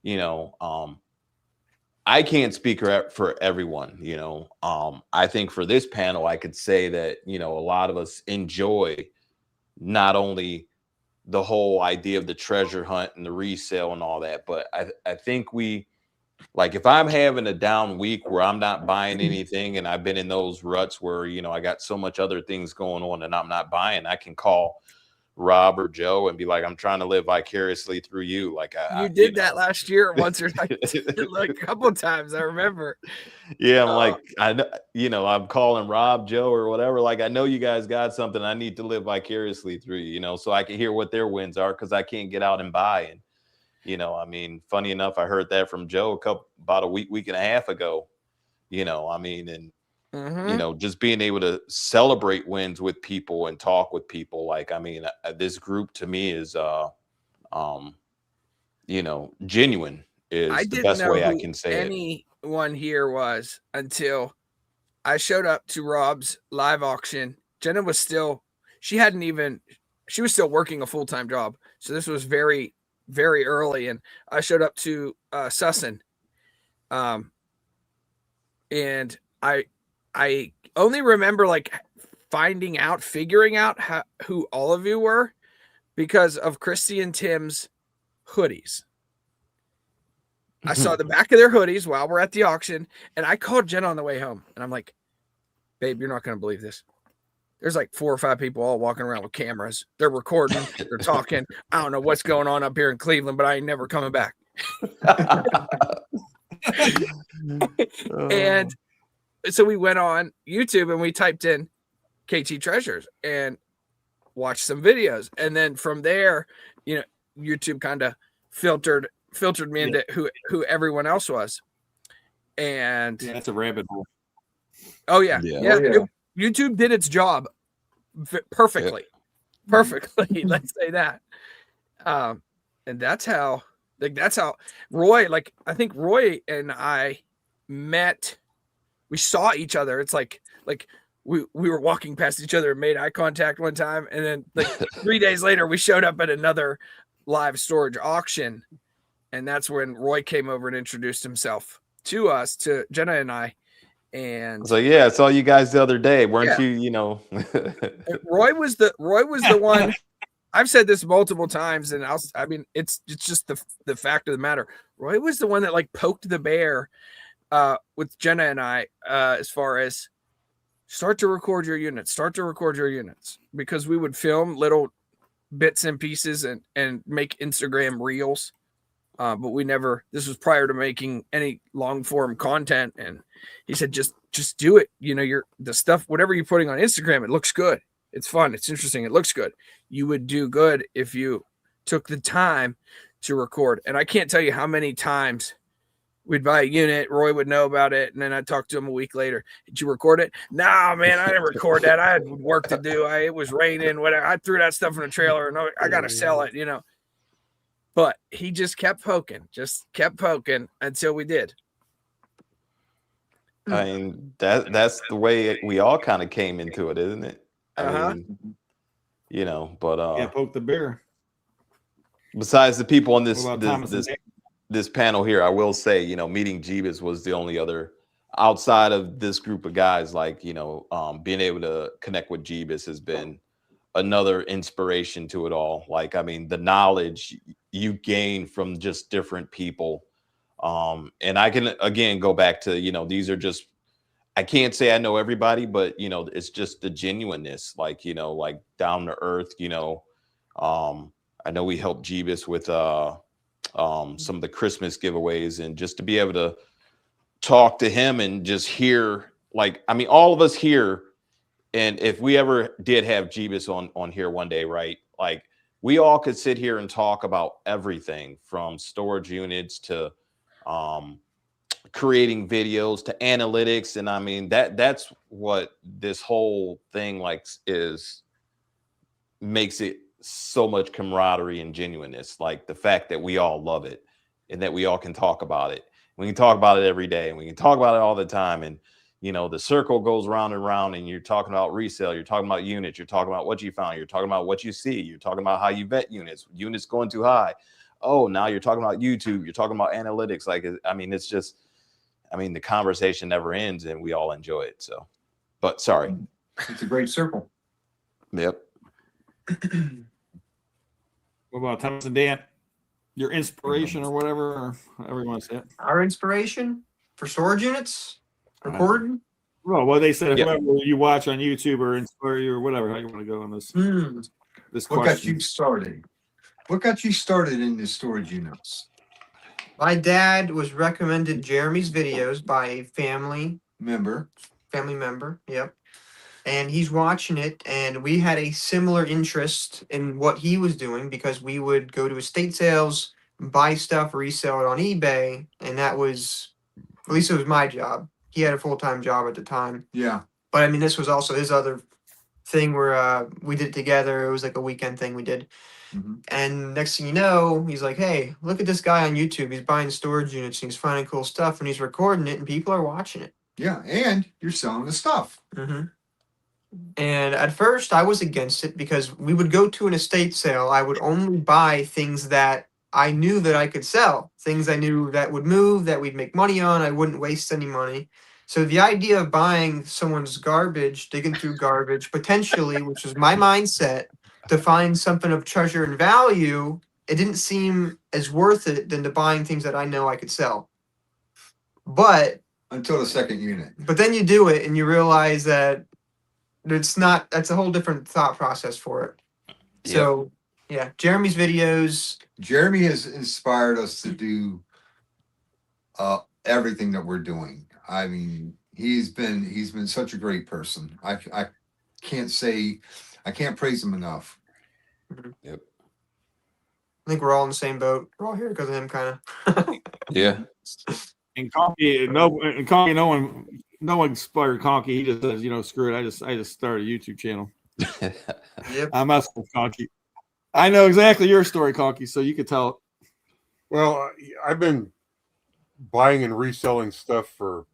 you know, I can't speak for everyone, you know. I think for this panel, I could say that, you know, a lot of us enjoy not only the whole idea of the treasure hunt and the resale and all that, but I think we, like, if I'm having a down week where I'm not buying anything, and I've been in those ruts where, you know, I got so much other things going on and I'm not buying, I can call Rob or Joe and be like, I'm trying to live vicariously through you. Like you did that last year once or twice, like a couple of times, I remember. Yeah, I'm like, I know, you know, I'm calling Rob, Joe, or whatever. Like, I know you guys got something. I need to live vicariously through you, you know, so I can hear what their wins are, because I can't get out and buy. And, you know, I mean, funny enough, I heard that from Joe about a week and a half ago. You know, I mean, and you know, just being able to celebrate wins with people and talk with people. Like, I mean, this group to me is, you know, genuine is the best way I can say it. Anyone here was until I showed up to Rob's live auction. Jenna was still, she was still working a full-time job. So this was very, very early. And I showed up to Sussin. And I only remember like figuring out who all of you were because of Christy and Tim's hoodies. I saw the back of their hoodies while we're at the auction, and I called Jenna on the way home, and I'm like, babe, you're not going to believe this. There's like 4 or 5 people all walking around with cameras. They're recording. They're talking. I don't know what's going on up here in Cleveland, but I ain't never coming back. And so we went on YouTube and we typed in KT Treasures and watched some videos. And then from there, you know, YouTube kind of filtered me into who everyone else was. And Yeah, that's a rabbit hole. oh yeah. Yeah. YouTube did its job perfectly. Perfectly. Let's say that. And that's how Roy, like, I think Roy and I met. We saw each other. It's like we were walking past each other and made eye contact one time, and then like 3 days later we showed up at another live storage auction, and that's when Roy came over and introduced himself to us, to Jenna and I. And so yeah, I saw you guys the other day, weren't you? You know, Roy was the one. I've said this multiple times, and I mean, it's just the fact of the matter. Roy was the one that like poked the bear with Jenna and I as far as start to record your units, because we would film little bits and pieces and make Instagram reels. But we never, this was prior to making any long form content. And he said, just do it. You know, the stuff, whatever you're putting on Instagram, it looks good. It's fun. It's interesting. It looks good. You would do good if you took the time to record. And I can't tell you how many times we'd buy a unit, Roy would know about it, and then I'd talk to him a week later. Did you record it? No, man, I didn't record that. I had work to do. It was raining, whatever. I threw that stuff in the trailer, and I got to sell it, you know. But he just kept poking until we did. I mean, that's the way we all kind of came into it, isn't it? I mean, you know, but poke the bear. Besides the people on this panel here, I will say, you know, meeting Jibus was the only other outside of this group of guys. Like, you know, being able to connect with Jibus has been another inspiration to it all. Like, I mean, the knowledge you gain from just different people. And I can again go back to, you know, these are just, I can't say I know everybody, but you know, it's just the genuineness, like, you know, like down to earth, you know. I know we helped Jibus with some of the Christmas giveaways, and just to be able to talk to him and just hear, like, I mean, all of us here, and if we ever did have Jibus on here one day, right, like we all could sit here and talk about everything from storage units to creating videos to analytics. And I mean, that's what this whole thing like makes it so much camaraderie and genuineness, like the fact that we all love it and that we all can talk about it. We can talk about it every day, and we can talk about it all the time. And you know, the circle goes round and round, and you're talking about resale, you're talking about units, you're talking about what you found, you're talking about what you see, you're talking about how you vet units going too high. Oh, now you're talking about YouTube, you're talking about analytics. Like, I mean, it's just, I mean, the conversation never ends, and we all enjoy it. So, but sorry. It's a great circle. Yep. What about Thomas and Dan? Your inspiration or whatever, or however you want to say it. Our inspiration for storage units recorded. Well, what they said, whoever you watch on YouTube or inspire you or whatever, how you want to go on this. This what question. got you started? What got you started in the storage units? My dad was recommended Jeremy's videos by a family member. Yep. And he's watching it, and we had a similar interest in what he was doing because we would go to estate sales, buy stuff, resell it on eBay, and that was, at least it was my job. He had a full-time job at the time. Yeah. But I mean, this was also his other thing where we did it together. It was like a weekend thing we did. Mm-hmm. And next thing you know, he's like, hey, look at this guy on YouTube. He's buying storage units, and he's finding cool stuff, and he's recording it, and people are watching it. Yeah, and you're selling the stuff. Mm-hmm. And at first, I was against it because we would go to an estate sale. I would only buy things that I knew that I could sell, things I knew that would move, that we'd make money on. I wouldn't waste any money. So the idea of buying someone's garbage, digging through garbage, potentially, which was my mindset, to find something of treasure and value, it didn't seem as worth it than to buying things that I know I could sell. But until the second unit. But then you do it and you realize that it's not, that's a whole different thought process for it. Yep. So yeah, Jeremy's videos. Jeremy has inspired us to do everything that we're doing. I mean, he's been such a great person. I can't praise him enough. Yep. I think we're all in the same boat. We're all here because of him, kind of. Yeah. And Conky, no one inspired Conky. He just says, screw it. I just started a YouTube channel. Yep. I'm messing with Conky. I know exactly your story, Conky, so you could tell it. Well, I've been buying and reselling stuff for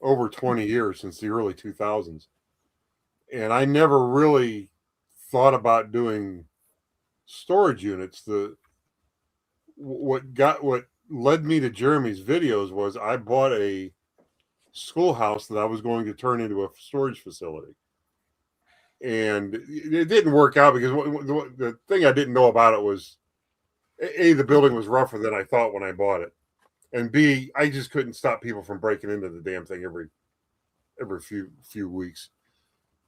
over 20 years, since the early 2000s. And I never really thought about doing storage units. What led me to Jeremy's videos was I bought a schoolhouse that I was going to turn into a storage facility. And it didn't work out because the thing I didn't know about it was, A, the building was rougher than I thought when I bought it. And B, I just couldn't stop people from breaking into the damn thing every few weeks.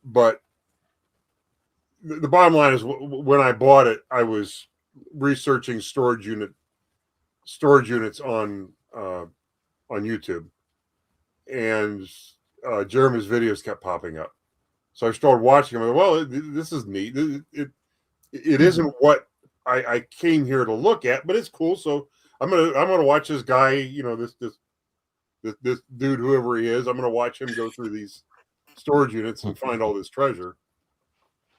But the bottom line is, when I bought it, I was researching storage units on YouTube, and Jeremy's videos kept popping up. So I started watching them. Well, this is neat. It isn't what I came here to look at, but it's cool. So I'm gonna watch this guy. This dude, whoever he is. I'm gonna watch him go through these storage units and find all this treasure.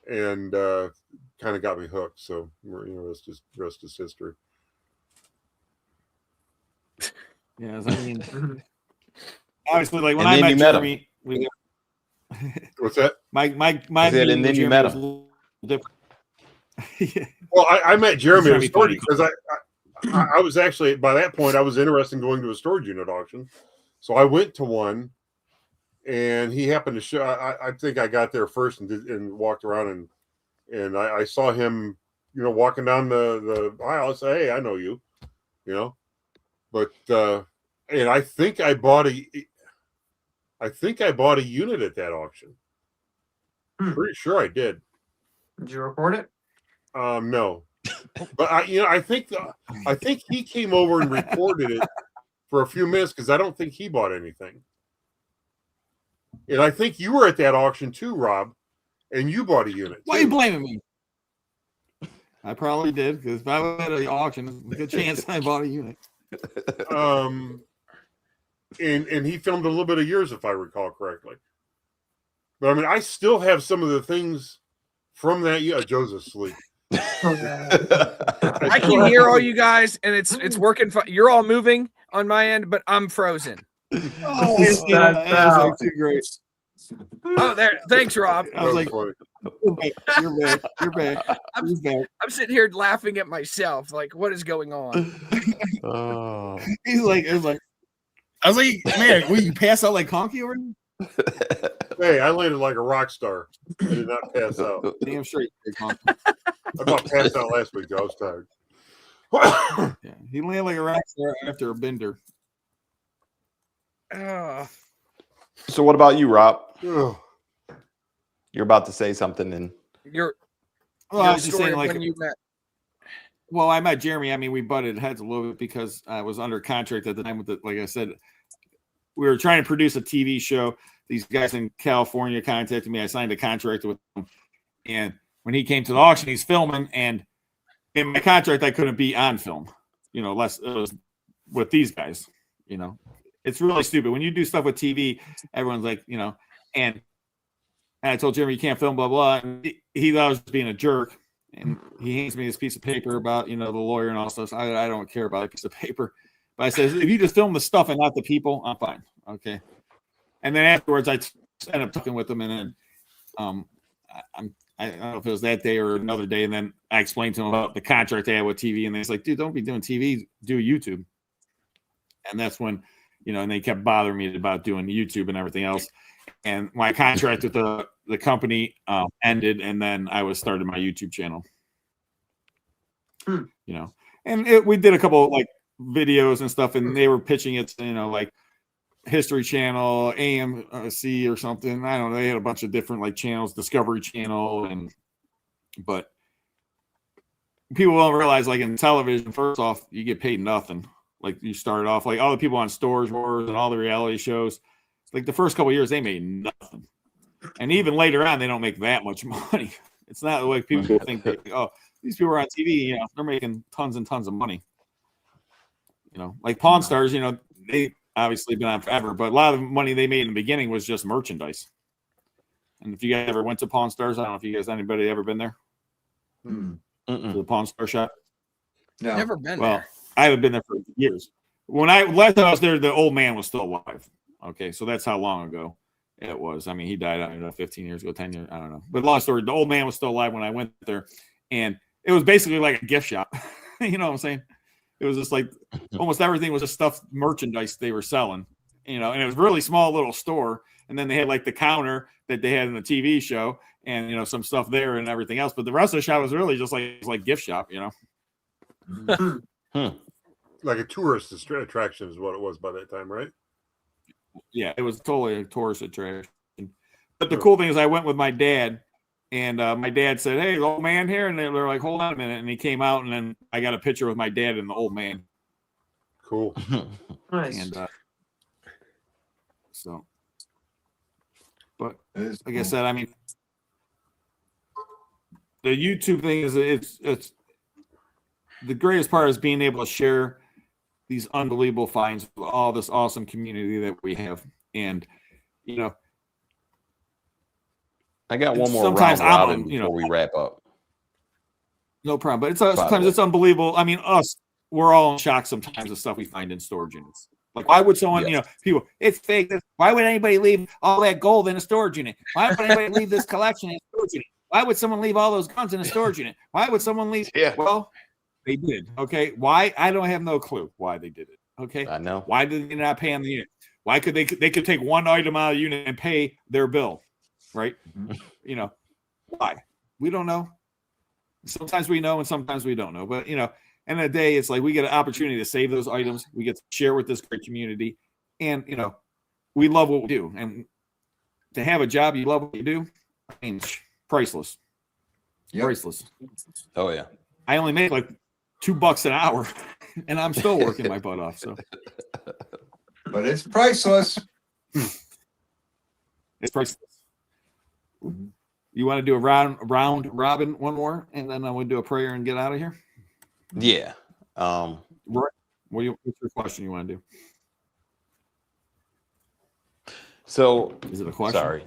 And kind of got me hooked. So rest is history. Yeah, I mean, obviously, like when I met Jeremy, what's that? My and then you met him. Yeah. Well, I met Jeremy at a storage because I was actually, by that point, I was interested in going to a storage unit auction. So I went to one, and he happened to show. I think I got there first and walked around, and I saw him, walking down the aisle. I said, "Hey, I know you," But and I think I bought a unit at that auction. Pretty sure I did. Did you record it? No, but I think he came over and recorded it for a few minutes because I don't think he bought anything. And I think you were at that auction too, Rob, and you bought a unit. Why are you blaming me? I probably did, because if I was at an auction, there's a good chance I bought a unit. And he filmed a little bit of yours, if I recall correctly. But I mean, I still have some of the things from that. Yeah, Joe's asleep. I can hear all you guys, and it's working. You're all moving on my end, but I'm frozen. Oh, that's too great. Oh, there. Thanks, Rob. I was like, you're back. I'm sitting here laughing at myself. Like, what is going on? Oh. He's like, I was like, man, will you pass out like Conky over here? Hey, I landed like a rock star. I did not pass out. Damn straight. I about passed out last week. I was tired. Yeah, he landed like a rock star after a bender. So what about you, Rob? Ugh. You're about to say something, and I was just saying, like, when you met. Well, I met Jeremy. I mean, we butted heads a little bit because I was under contract at the time with it. Like I said, we were trying to produce a TV show. These guys in California contacted me. I signed a contract with them. And when he came to the auction, he's filming. And in my contract, I couldn't be on film, unless it was with these guys, It's really stupid. When you do stuff with TV, everyone's like, and I told Jeremy, you can't film, blah, blah. And he thought I was being a jerk. And he hands me this piece of paper about, the lawyer and all stuff. So I don't care about a piece of paper. But I said, if you just film the stuff and not the people, I'm fine. Okay. And then afterwards, I ended up talking with him. And then I don't know if it was that day or another day. And then I explained to him about the contract I had with TV. And he's like, dude, don't be doing TV, do YouTube. And that's when, and they kept bothering me about doing YouTube and everything else. And my contract with the company ended, and then I was starting my YouTube channel. And we did a couple like videos and stuff, and they were pitching it to, like History Channel, AMC or something. I don't know. They had a bunch of different like channels, Discovery Channel, but people don't realize, like in television, first off, you get paid nothing. Like you started off like all the people on Storage Wars and all the reality shows. Like the first couple of years, they made nothing, and even later on, they don't make that much money. It's not like people think, oh, these people are on TV, they're making tons and tons of money. Like Pawn Stars, they obviously been on forever, but a lot of the money they made in the beginning was just merchandise. And if you guys ever went to Pawn Stars, I don't know if you guys, anybody ever been there? To the Pawn Star shop? No. Never been Well, there. I haven't been there for years. When last time I was there, the old man was still alive. Okay, so that's how long ago it was. I mean, he died, I don't know, 15 years ago, 10 years, I don't know. But long story, the old man was still alive when I went there. And it was basically like a gift shop. You know what I'm saying? It was just like almost everything was just stuffed merchandise they were selling, you know, and it was a really small little store. And then they had like the counter that they had in the TV show and, you know, some stuff there and everything else. But the rest of the shop was really just like gift shop, you know. Like a tourist attraction is what it was by that time, right? Yeah, it was totally a tourist attraction. But the cool thing is I went with my dad, and my dad said, "Hey, the old man here," and they were like, "Hold on a minute," and he came out, and then I got a picture with my dad and the old man. Cool. Nice. And so, but Like like I said, I mean, the YouTube thing is it's the greatest part is being able to share these unbelievable finds with all this awesome community that we have, and you know. I got one more Sometimes round I'm, robin you know, before we wrap up. No problem. But sometimes it's unbelievable. I mean, we're all in shock sometimes of stuff we find in storage units. Like, why would someone, you know, people, it's fake. Why would anybody leave all that gold in a storage unit? Why would anybody leave this collection in a storage unit? Why would someone leave all those guns in a storage unit? Why would someone leave? Yeah. Well, they did. Okay. Why? I don't have no clue why they did it. Okay. I know. Why did they not pay on the unit? Why could they could take one item out of the unit and pay their bill? Right? You know, why? We don't know. Sometimes we know and sometimes we don't know. But, you know, end of the day, it's like we get an opportunity to save those items. We get to share with this great community. And, you know, we love what we do. And to have a job you love what you do, I mean, priceless. Yep. Priceless. Oh, yeah. I only make like $2 an hour, and I'm still working my butt off. So, but it's priceless. It's priceless. You want to do a round robin one more, and then I would do a prayer and get out of here? Yeah. What's your question you want to do? So, is it a question? Sorry.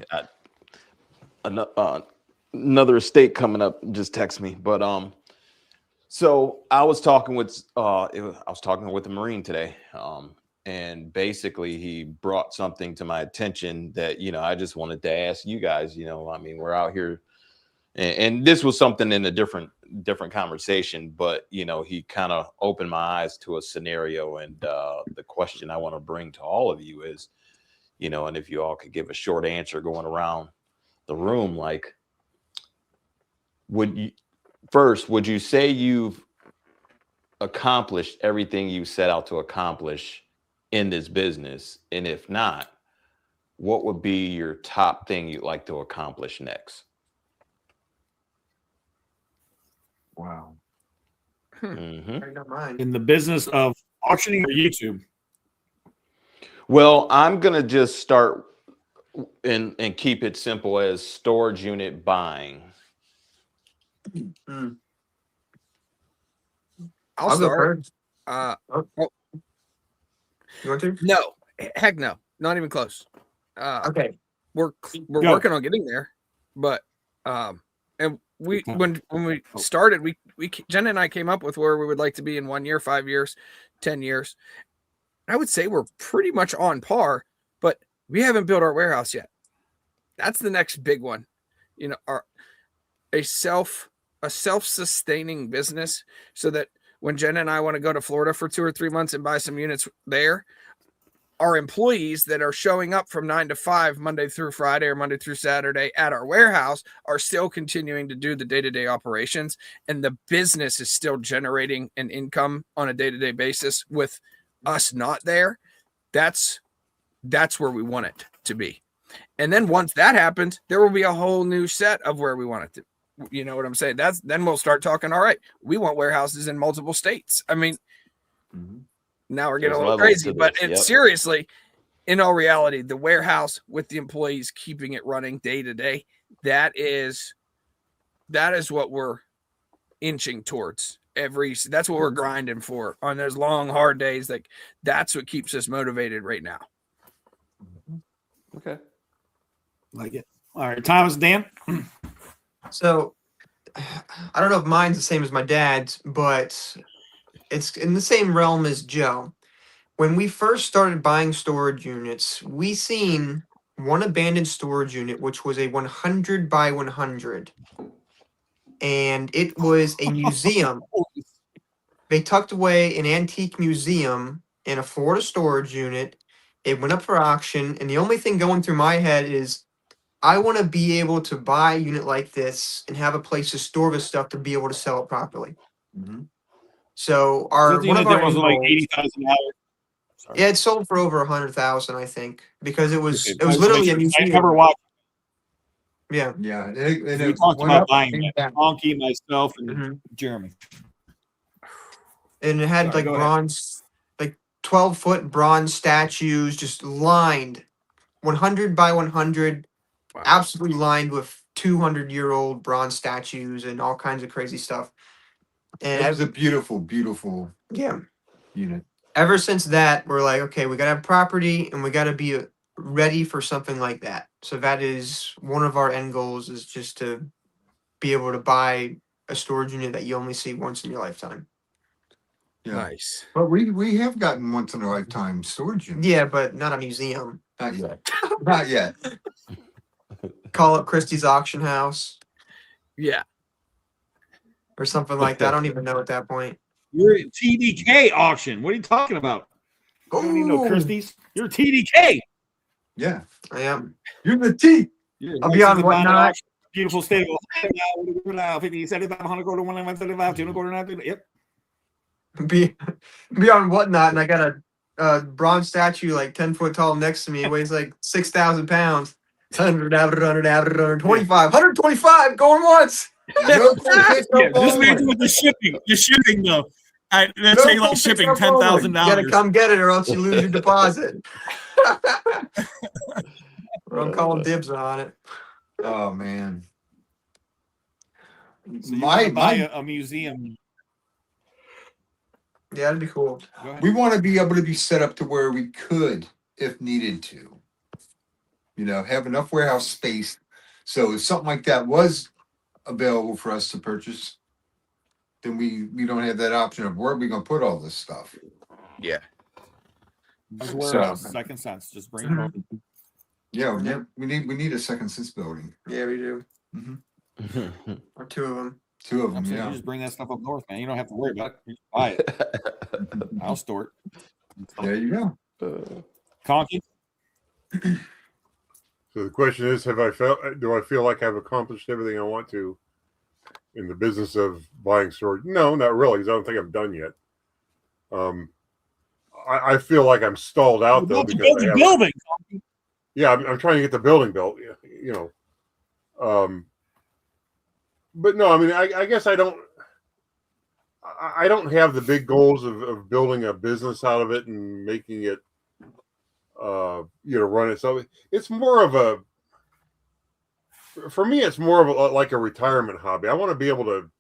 Another estate coming up just text me. But so I was talking with a Marine today. And basically he brought something to my attention that, you know, I just wanted to ask you guys, you know, I mean, we're out here and this was something in a different conversation, but, you know, he kind of opened my eyes to a scenario. And the question I want to bring to all of you is, you know, and if you all could give a short answer going around the room, like, would you say you've accomplished everything you set out to accomplish in this business? And if not, what would be your top thing you'd like to accomplish next? Wow. In the business of auctioning or YouTube? Well, I'm going to just start and keep it simple as storage unit buying. I'll start. You want to? No, heck no, not even close. Okay, we're working on getting there, but and we when we started, we Jen and I came up with where we would like to be in 1 year, 5 years, 10 years. I would say we're pretty much on par, but we haven't built our warehouse yet. That's the next big one. You know, a self-sustaining business, so that when Jen and I want to go to Florida for 2 or 3 months and buy some units there, our employees that are showing up from 9 to 5, Monday through Friday or Monday through Saturday at our warehouse are still continuing to do the day-to-day operations. And the business is still generating an income on a day-to-day basis with us not there. That's where we want it to be. And then once that happens, there will be a whole new set of where we want it to. You know what I'm saying? Then we'll start talking. All right, we want warehouses in multiple states. I mean, now we're getting a little crazy, but seriously, in all reality, the warehouse with the employees keeping it running day to day, that is what we're inching towards. That's what we're grinding for on those long, hard days. Like that's what keeps us motivated right now. Okay. Like it. All right, Thomas, Dan. So I don't know if mine's the same as my dad's, but it's in the same realm as Joe. When we first started buying storage units, we seen one abandoned storage unit, which was a 100 by 100. And it was a museum. They tucked away an antique museum in a Florida storage unit. It went up for auction. And the only thing going through my head is I want to be able to buy a unit like this and have a place to store this stuff to be able to sell it properly. Mhm. So our one of our was end like goals- $80,000. yeah, it sold for over 100,000, I think, because it was Okay, literally a I museum. never watched. Yeah, Yeah. We talked about buying it. Honky, myself, and Mhm. Jeremy. and it had Sorry, like go ahead. bronze, like 12-foot bronze statues, just lined, 100 by 100, Wow. absolutely lined with 200-year-old bronze statues and all kinds of crazy stuff. And It was a beautiful, beautiful yeah, unit. ever since that, we're like, okay, we gotta have property and we gotta be ready for something like that. So that is one of our end goals, is just to be able to buy a storage unit that you only see once in your lifetime. Yeah. Nice. But we have gotten once in a lifetime storage unit. Yeah, but not a museum. Not yet. Not yet. Call up Christie's auction house Yeah. or something like that. I don't even know at that point. You're at TDK auction. What are you talking about? You don't need no Ooh. Christie's. You're TDK. Yeah. I am. You're the T. I'll be on Whatnot. Beautiful state of Ohio. 50, 75, 100, quarter, 135, 2 quarter, 9. Yep. Be on Whatnot, and I got a bronze statue like 10 foot tall next to me. It weighs like 6,000 pounds. 125 going once. No quotation, no Yeah, just phone. imagine with the shipping. The shipping though. Let's No say like quotation, shipping no phone. $10,000. You gotta come get it, or else you lose your deposit. Or I'm calling dibs on it. Oh man. So you wanna buy My a museum. Yeah, that'd be cool. Go ahead. we want to be able to be set up to where we could, if needed to, have enough warehouse space. So if something like that was available for us to purchase, then we don't have that option of where are we going to put all this stuff. Yeah. Just warehouse, second sense. Just bring it home. Yeah, Yep. we need a second sense building. Yeah, we do. Mm-hmm. Or two of them. Two of I'm them, saying yeah. you just bring that stuff up north, man. You don't have to worry about it. You just buy it. I'll store it. There you go. Conky? So the question is, do I feel like I've accomplished everything I want to in the business of buying storage? No, not really, because I don't think I'm done yet. I feel like I'm stalled out though, because build the building. yeah, I'm trying to get the building built, but no, I mean, I guess I don't have the big goals of building a business out of it and making it, run it. So it's more of for me, it's more of like a retirement hobby. I want to be able to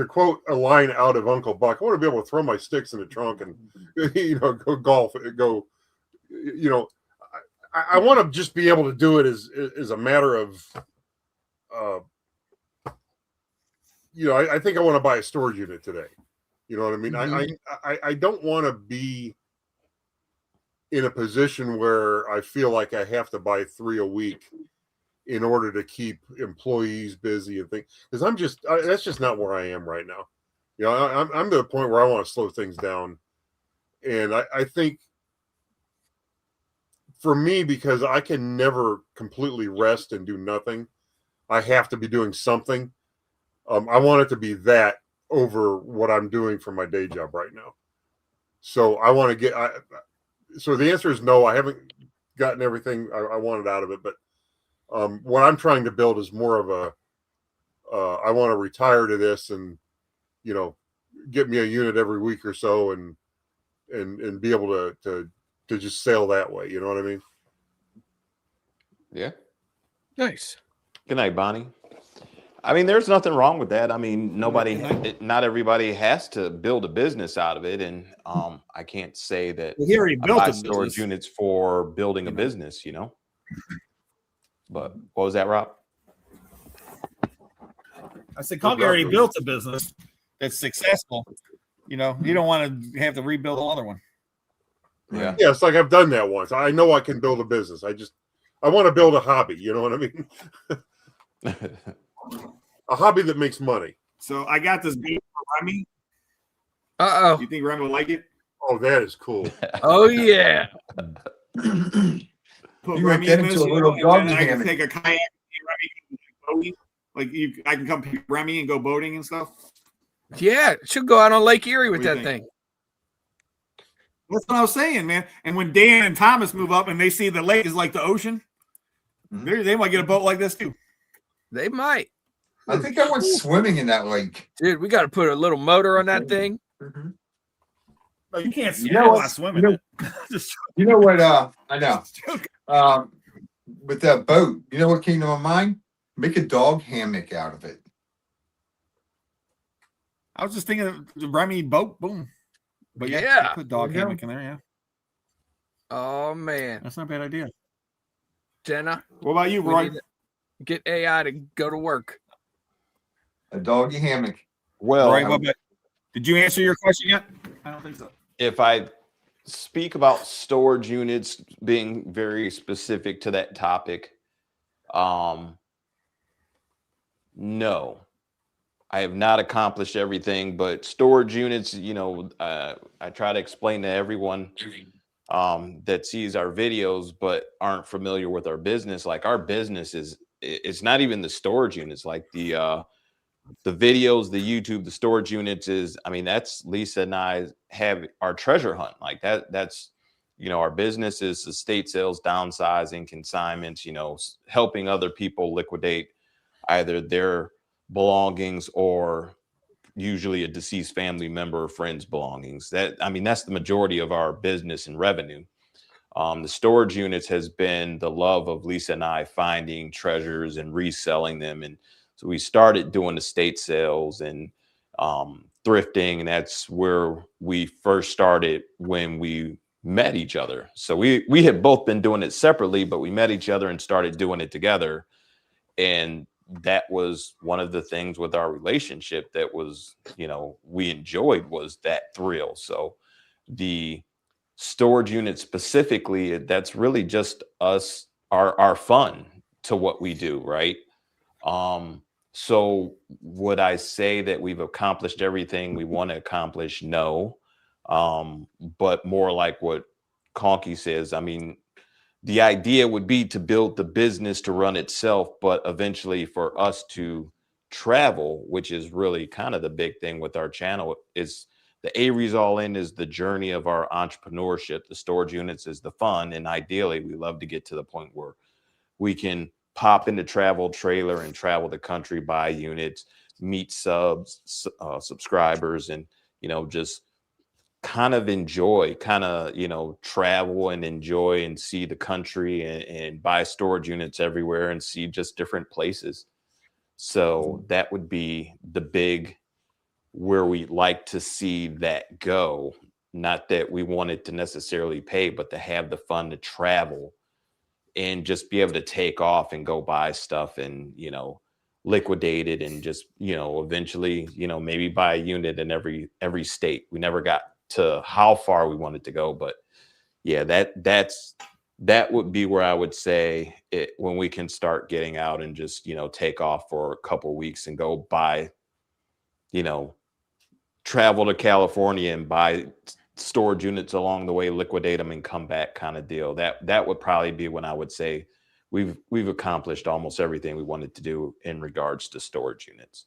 quote a line out of Uncle Buck. I want to be able to throw my sticks in the trunk and, go golf, I want to just be able to do it as a matter of, I think I want to buy a storage unit today. You know what I mean? Mm-hmm. I don't want to be in a position where I feel like I have to buy 3 a week in order to keep employees busy and things. Because that's just not where I am right now. I'm to the point where I want to slow things down. And I think for me, because I can never completely rest and do nothing, I have to be doing something. I want it to be that over what I'm doing for my day job right now. So I want to so the answer is no, I haven't gotten everything I wanted out of it. But what I'm trying to build is more of I want to retire to this and, get me a unit every week or so and be able to just sail that way. You know what I mean? Yeah. Nice. Good night, Bonnie. I mean, there's nothing wrong with that. I mean, not everybody has to build a business out of it. And I can't say that He already I built buy a storage business. units for building a business, you know. But what was that, Rob? I said, Cony already built a business that's successful. You know, you don't want to have to rebuild another one. Yeah. Yeah, it's like I've done that once. I know I can build a business. I want to build a hobby. You know what I mean? A hobby that makes money. So I got this beat for Remy. Uh-oh. You think Remy will like it? Oh, that is cool. Oh, yeah. Put You Remy get in into this, a you little know, and doggy then I can hammock. take a kayak and Remy boating. Like I can come pick Remy and go boating and stuff. Yeah, she'll go out on Lake Erie with What do that you thing. That's what I was saying, man. And when Dan and Thomas move up and they see the lake is like the ocean, they might get a boat like this too. They might. I think I went swimming in that lake. Dude, we got to put a little motor on that thing. No, you can't You know what? swimming. You know what? I know. With that boat, you know what came to my mind? Make a dog hammock out of it. I was just thinking of the Remy boat, boom. But Yeah. put dog There you hammock in there, yeah. Oh, man. That's not a bad idea. Jenna, What about you, we Roy? need to get AI to go to work. A doggy hammock. Well, Roy, what about, did you answer your question yet? I don't think so. if I speak about storage units being very specific to that topic, no, I have not accomplished everything, but storage units, you know, I try to explain to everyone that sees our videos but aren't familiar with our business. Like our business it's not even the storage units, like the videos, the YouTube, the storage units is, I mean, that's Lisa and I have our treasure hunt. Like that's, you know, our business is estate sales, downsizing, consignments, you know, helping other people liquidate either their belongings or usually a deceased family member or friend's belongings. That, I mean, that's the majority of our business and revenue. The storage units has been the love of Lisa and I, finding treasures and reselling them. And so we started doing estate sales and thrifting, and that's where we first started when we met each other. So we had both been doing it separately, but we met each other and started doing it together. And that was one of the things with our relationship that was, you know, we enjoyed, was that thrill. So the storage unit specifically, that's really just us, our fun to what we do, right? So would I say that we've accomplished everything we want to accomplish? No. But more like what Conky says, I mean, the idea would be to build the business to run itself, but eventually for us to travel, which is really kind of the big thing with our channel, is the Aries All In is the journey of our entrepreneurship. The storage units is the fun. And ideally, we love to get to the point where we can pop into travel trailer and travel the country, buy units, meet subscribers, and, you know, just kind of enjoy, you know, travel and enjoy and see the country and buy storage units everywhere and see just different places. So that would be the big, where we like to see that go. Not that we want it to necessarily pay, but to have the fun to travel and just be able to take off and go buy stuff and, you know, liquidate it and just, you know, eventually, you know, maybe buy a unit in every state. We never got to how far we wanted to go, but yeah, that would be where I would say it, when we can start getting out and just, you know, take off for a couple of weeks and go buy, you know, travel to California and buy storage units along the way, liquidate them and come back, kind of deal. That would probably be when I would say we've accomplished almost everything we wanted to do in regards to storage units.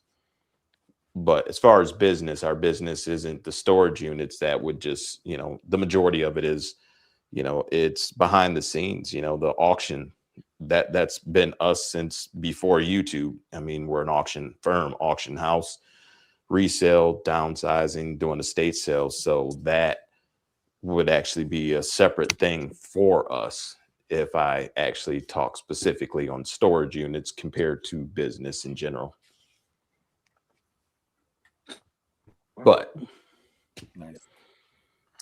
But as far as business, our business isn't the storage units. That would just, you know, the majority of it is, you know, it's behind the scenes, you know, the auction, that's been us since before YouTube. I mean, we're an auction firm, auction house, resale, downsizing, doing estate sales. So that would actually be a separate thing for us if I actually talk specifically on storage units compared to business in general. But Nice.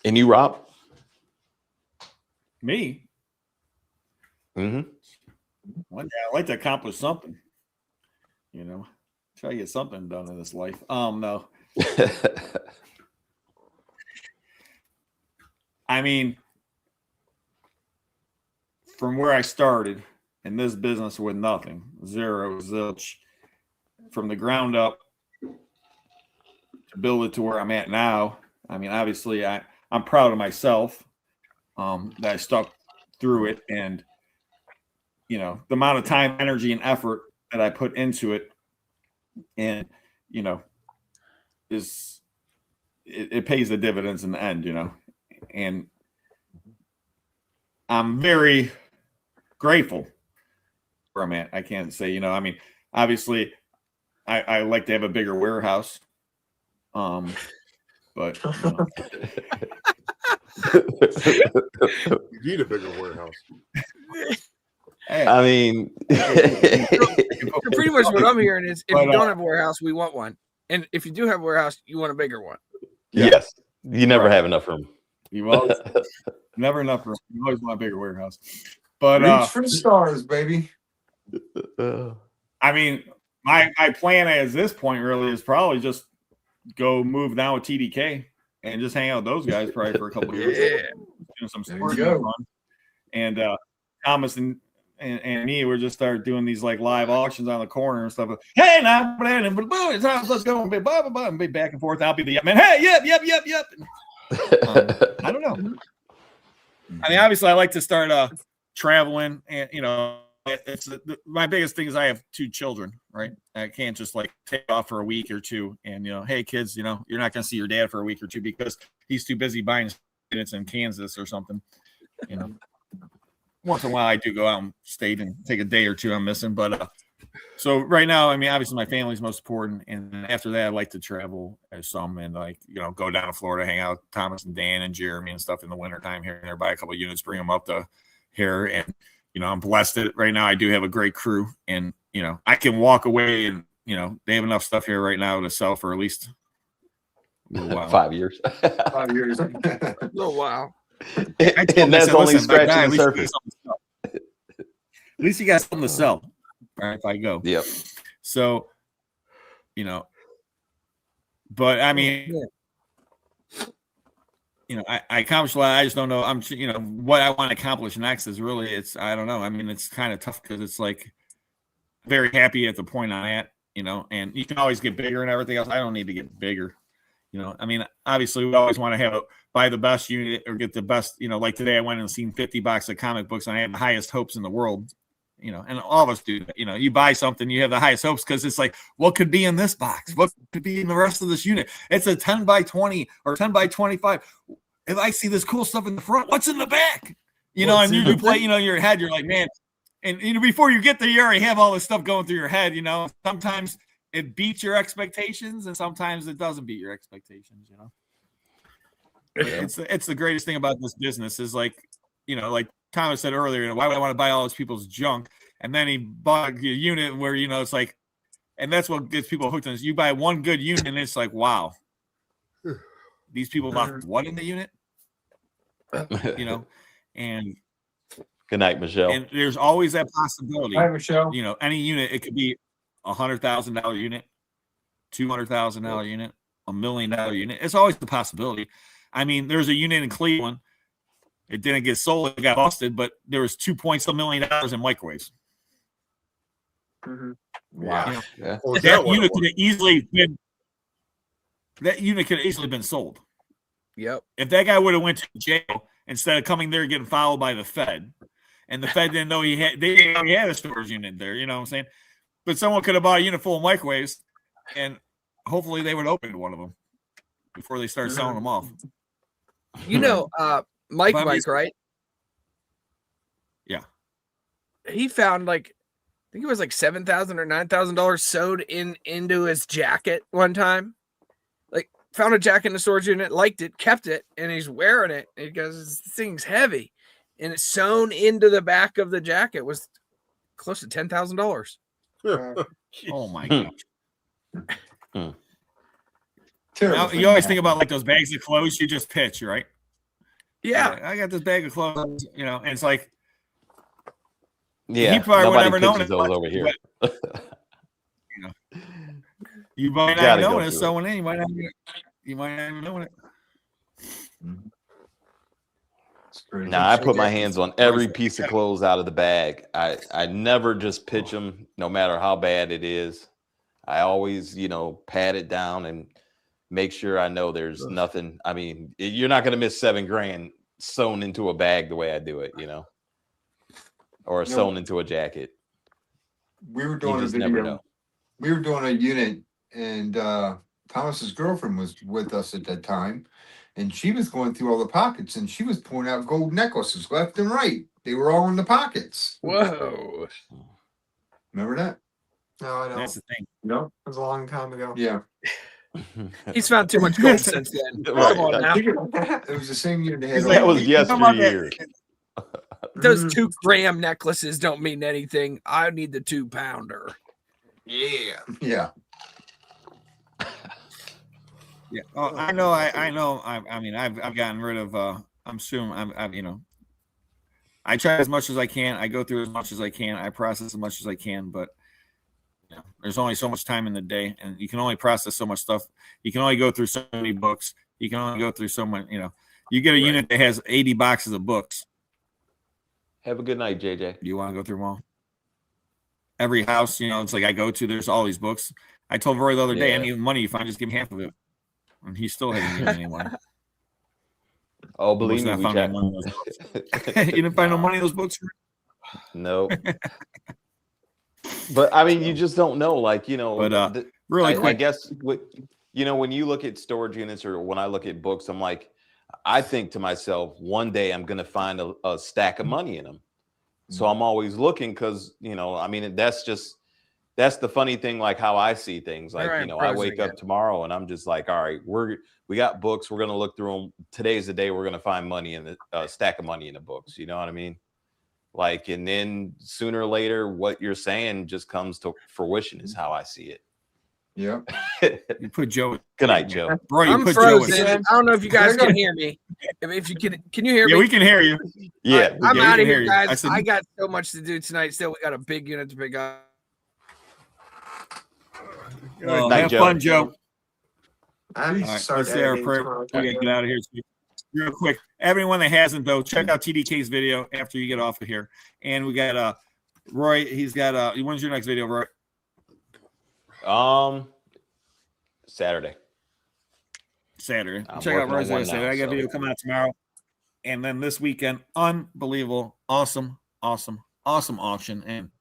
And you, Rob? Me? Mm-hmm. One day I'd like to accomplish something. You know, try to get something done in this life. No. I mean, from where I started in this business with nothing, zero, zilch, from the ground up to build it to where I'm at now. I mean, obviously, I'm proud of myself that I stuck through it, and you know the amount of time, energy, and effort that I put into it, and you know, it pays the dividends in the end. You know, and I'm very grateful where I'm at. I can't say, you know, I mean, obviously, I like to have a bigger warehouse. But you know. You need a bigger warehouse. Hey, I mean, pretty much what I'm hearing is if you don't have a warehouse, we want one. And if you do have a warehouse, you want a bigger one. Yes. You never have enough room. You always never enough room. You always want a bigger warehouse. But reach for the stars, baby. I mean, my plan at this point really is probably just go move down with TDK and just hang out with those guys probably for a couple of years. Doing some sports fun. And Thomas and me, we're just start doing these like live auctions on the corner and stuff. Hey, now, let's go and be back and forth. I'll be the man. Hey, yep. I don't know. I mean, obviously, I like to start traveling, and you know, it's my biggest thing is I have 2 children, right? I can't just like take off for a week or two, and you know, hey kids, you know, you're not gonna see your dad for a week or two because he's too busy buying units in Kansas or something, you know. Once in a while, I do go out and stay and take a day or two. I'm missing, but so right now, I mean, obviously, my family's most important, and after that, I like to travel as some and like you know, go down to Florida, hang out with Thomas and Dan and Jeremy and stuff in the wintertime here and there, buy a couple of units, bring them up to here, and you know, I'm blessed that right now I do have a great crew, and you know, I can walk away, and you know, they have enough stuff here right now to sell for at least a little while. 5 years. 5 years. Oh wow. And that's only scratching the surface. At least you got something to sell, right? If I go. Yep. So, you know, but I mean, you know, I accomplished a lot. I just don't know. I'm, you know, what I want to accomplish next is really, I don't know. I mean, it's kind of tough because it's like very happy at the point I'm at, you know, and you can always get bigger and everything else. I don't need to get bigger. You know, I mean, obviously we always want to buy the best unit or get the best, you know, like today I went and seen 50 boxes of comic books and I had the highest hopes in the world, you know, and all of us do that. You know, you buy something, you have the highest hopes because it's like, what could be in this box? What could be in the rest of this unit? It's a 10 by 20 or 10 by 25. If I see this cool stuff in the front, what's in the back? You know, and you play, you know, your head, you're like, man, and you know, before you get there, you already have all this stuff going through your head, you know, sometimes it beats your expectations and sometimes it doesn't beat your expectations, you know. It's the greatest thing about this business is like, you know, like Thomas said earlier, you know, why would I want to buy all those people's junk? And then he bought a unit where, you know, it's like, and that's what gets people hooked on this. You buy one good unit and it's like, wow, these people left what in the unit? You know, and good night, Michelle. And there's always that possibility. Hi, Michelle. You know, any unit, it could be $100,000 unit, $200,000 unit, $1 million unit. It's always the possibility. I mean, there's a unit in Cleveland. It didn't get sold. It got busted, but there was $2.some million in microwaves. Mm-hmm. Wow. You know, yeah. that unit could have easily been. That unit could have easily been sold. Yep. If that guy would have went to jail instead of coming there and getting followed by the Fed, and the Fed didn't know they didn't know he had a storage unit there. You know what I'm saying? But someone could have bought a unit full of microwaves, and hopefully they would open one of them before they start selling them off. You know, Mike, right? Yeah. He found like, I think it was like $7,000 or $9,000 sewed into his jacket one time. Like, found a jacket in the storage unit, liked it, kept it, and he's wearing it. And he goes, "This thing's heavy," and it's sewn into the back of the jacket. It was close to $10,000. Oh my gosh. Now, you always think about like those bags of clothes you just pitch, right? Yeah. I got this bag of clothes, and it's like, Yeah, he probably would never nobody known pitches those over here. You might not know it. So when you might not even know it. Now I put my hands on every piece of clothes out of the bag. I never just pitch them, no matter how bad it is. I always, pat it down and make sure I know there's nothing. I mean, you're not going to miss $7,000 sewn into a bag the way I do it, or sewn into a jacket. We were doing a video. We were doing a unit, and Thomas's girlfriend was with us at that time, and she was going through all the pockets, and she was pulling out gold necklaces left and right. They were all in the pockets. Whoa! Remember that? No, I don't. That's the thing. No, it was a long time ago. Yeah. He's found too much gold since then. Right. Come on now. It was the same year they had. That was yesteryear. Those 2 gram necklaces don't mean anything. I need the 2-pounder. Yeah. Yeah. Yeah. Oh, I know. I mean, I've gotten rid of. I'm assuming I try as much as I can. I go through as much as I can. I process as much as I can, but there's only so much time in the day, and you can only process so much stuff. You can only go through so many books. You can only go through so much. You get a unit that has 80 boxes of books. Have a good night, JJ. Do you want to go through them all? Every house, it's like I go to, there's all these books. I told Roy the other day, any money you find, just give me half of it. And he still hasn't given me any money. Oh, believe me, you didn't find no money in those books? No. But I mean, you just don't know, But really quick, I guess when you look at storage units, or when I look at books, I'm like, I think to myself, one day I'm going to find a stack of money in them. So I'm always looking, because I mean, that's the funny thing, like how I see things. Like, I wake up tomorrow and I'm just like, all right, we got books, we're going to look through them. Today's the day we're going to find money in the stack of money in the books. You know what I mean? Like, and then sooner or later, what you're saying just comes to fruition, is how I see it. Yeah. You put Joe. Good night, Joe. Bro, you I'm put frozen. Joe in. I don't know if you guys can hear me. If you can you hear me? Yeah, we can hear you. Yeah. I'm out of here, you. guys. I got so much to do tonight. Still, we got a big unit to pick up. Have fun, Joe. I'm All right, sorry. let's say our prayer. We gotta get out of here. Real quick, everyone that hasn't, though, check out TDK's video after you get off of here. And we got Roy. He's got when's your next video, Roy? Saturday. Check out Roy's video Saturday. I got a video coming out tomorrow. And then this weekend, unbelievable, awesome auction. And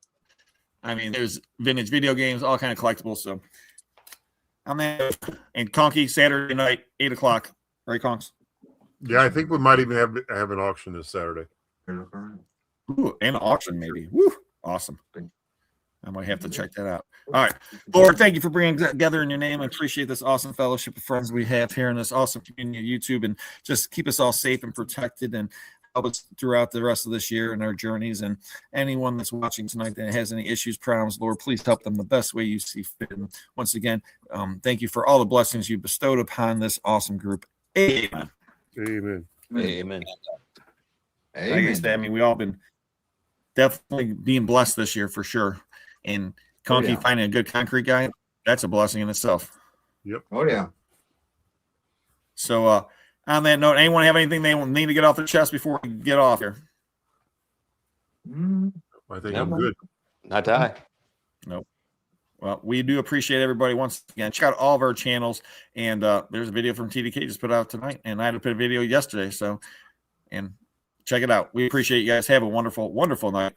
I mean, there's vintage video games, all kind of collectibles. So I'm there. And Conky, Saturday night, 8:00. Right, Conks? Yeah, I think we might even have an auction this Saturday. Ooh, and an auction maybe. Woo, awesome. I might have to check that out. All right, Lord, thank you for bringing together in your name. I appreciate this awesome fellowship of friends we have here in this awesome community of YouTube, and just keep us all safe and protected, and help us throughout the rest of this year and our journeys. And anyone that's watching tonight that has any issues, problems, Lord, please help them the best way you see fit. And once again, thank you for all the blessings you bestowed upon this awesome group. Amen. Amen. Amen. Like I said, I mean, we all been definitely being blessed this year for sure. And Conky finding a good concrete guy, that's a blessing in itself. Yep. Oh yeah. So on that note, anyone have anything they need to get off their chest before we get off here? I think I'm good. Not die. Nope. Well, we do appreciate everybody once again. Check out all of our channels, and there's a video from TDK just put out tonight, and I had to put a video yesterday. So, and check it out. We appreciate you guys. Have a wonderful, wonderful night.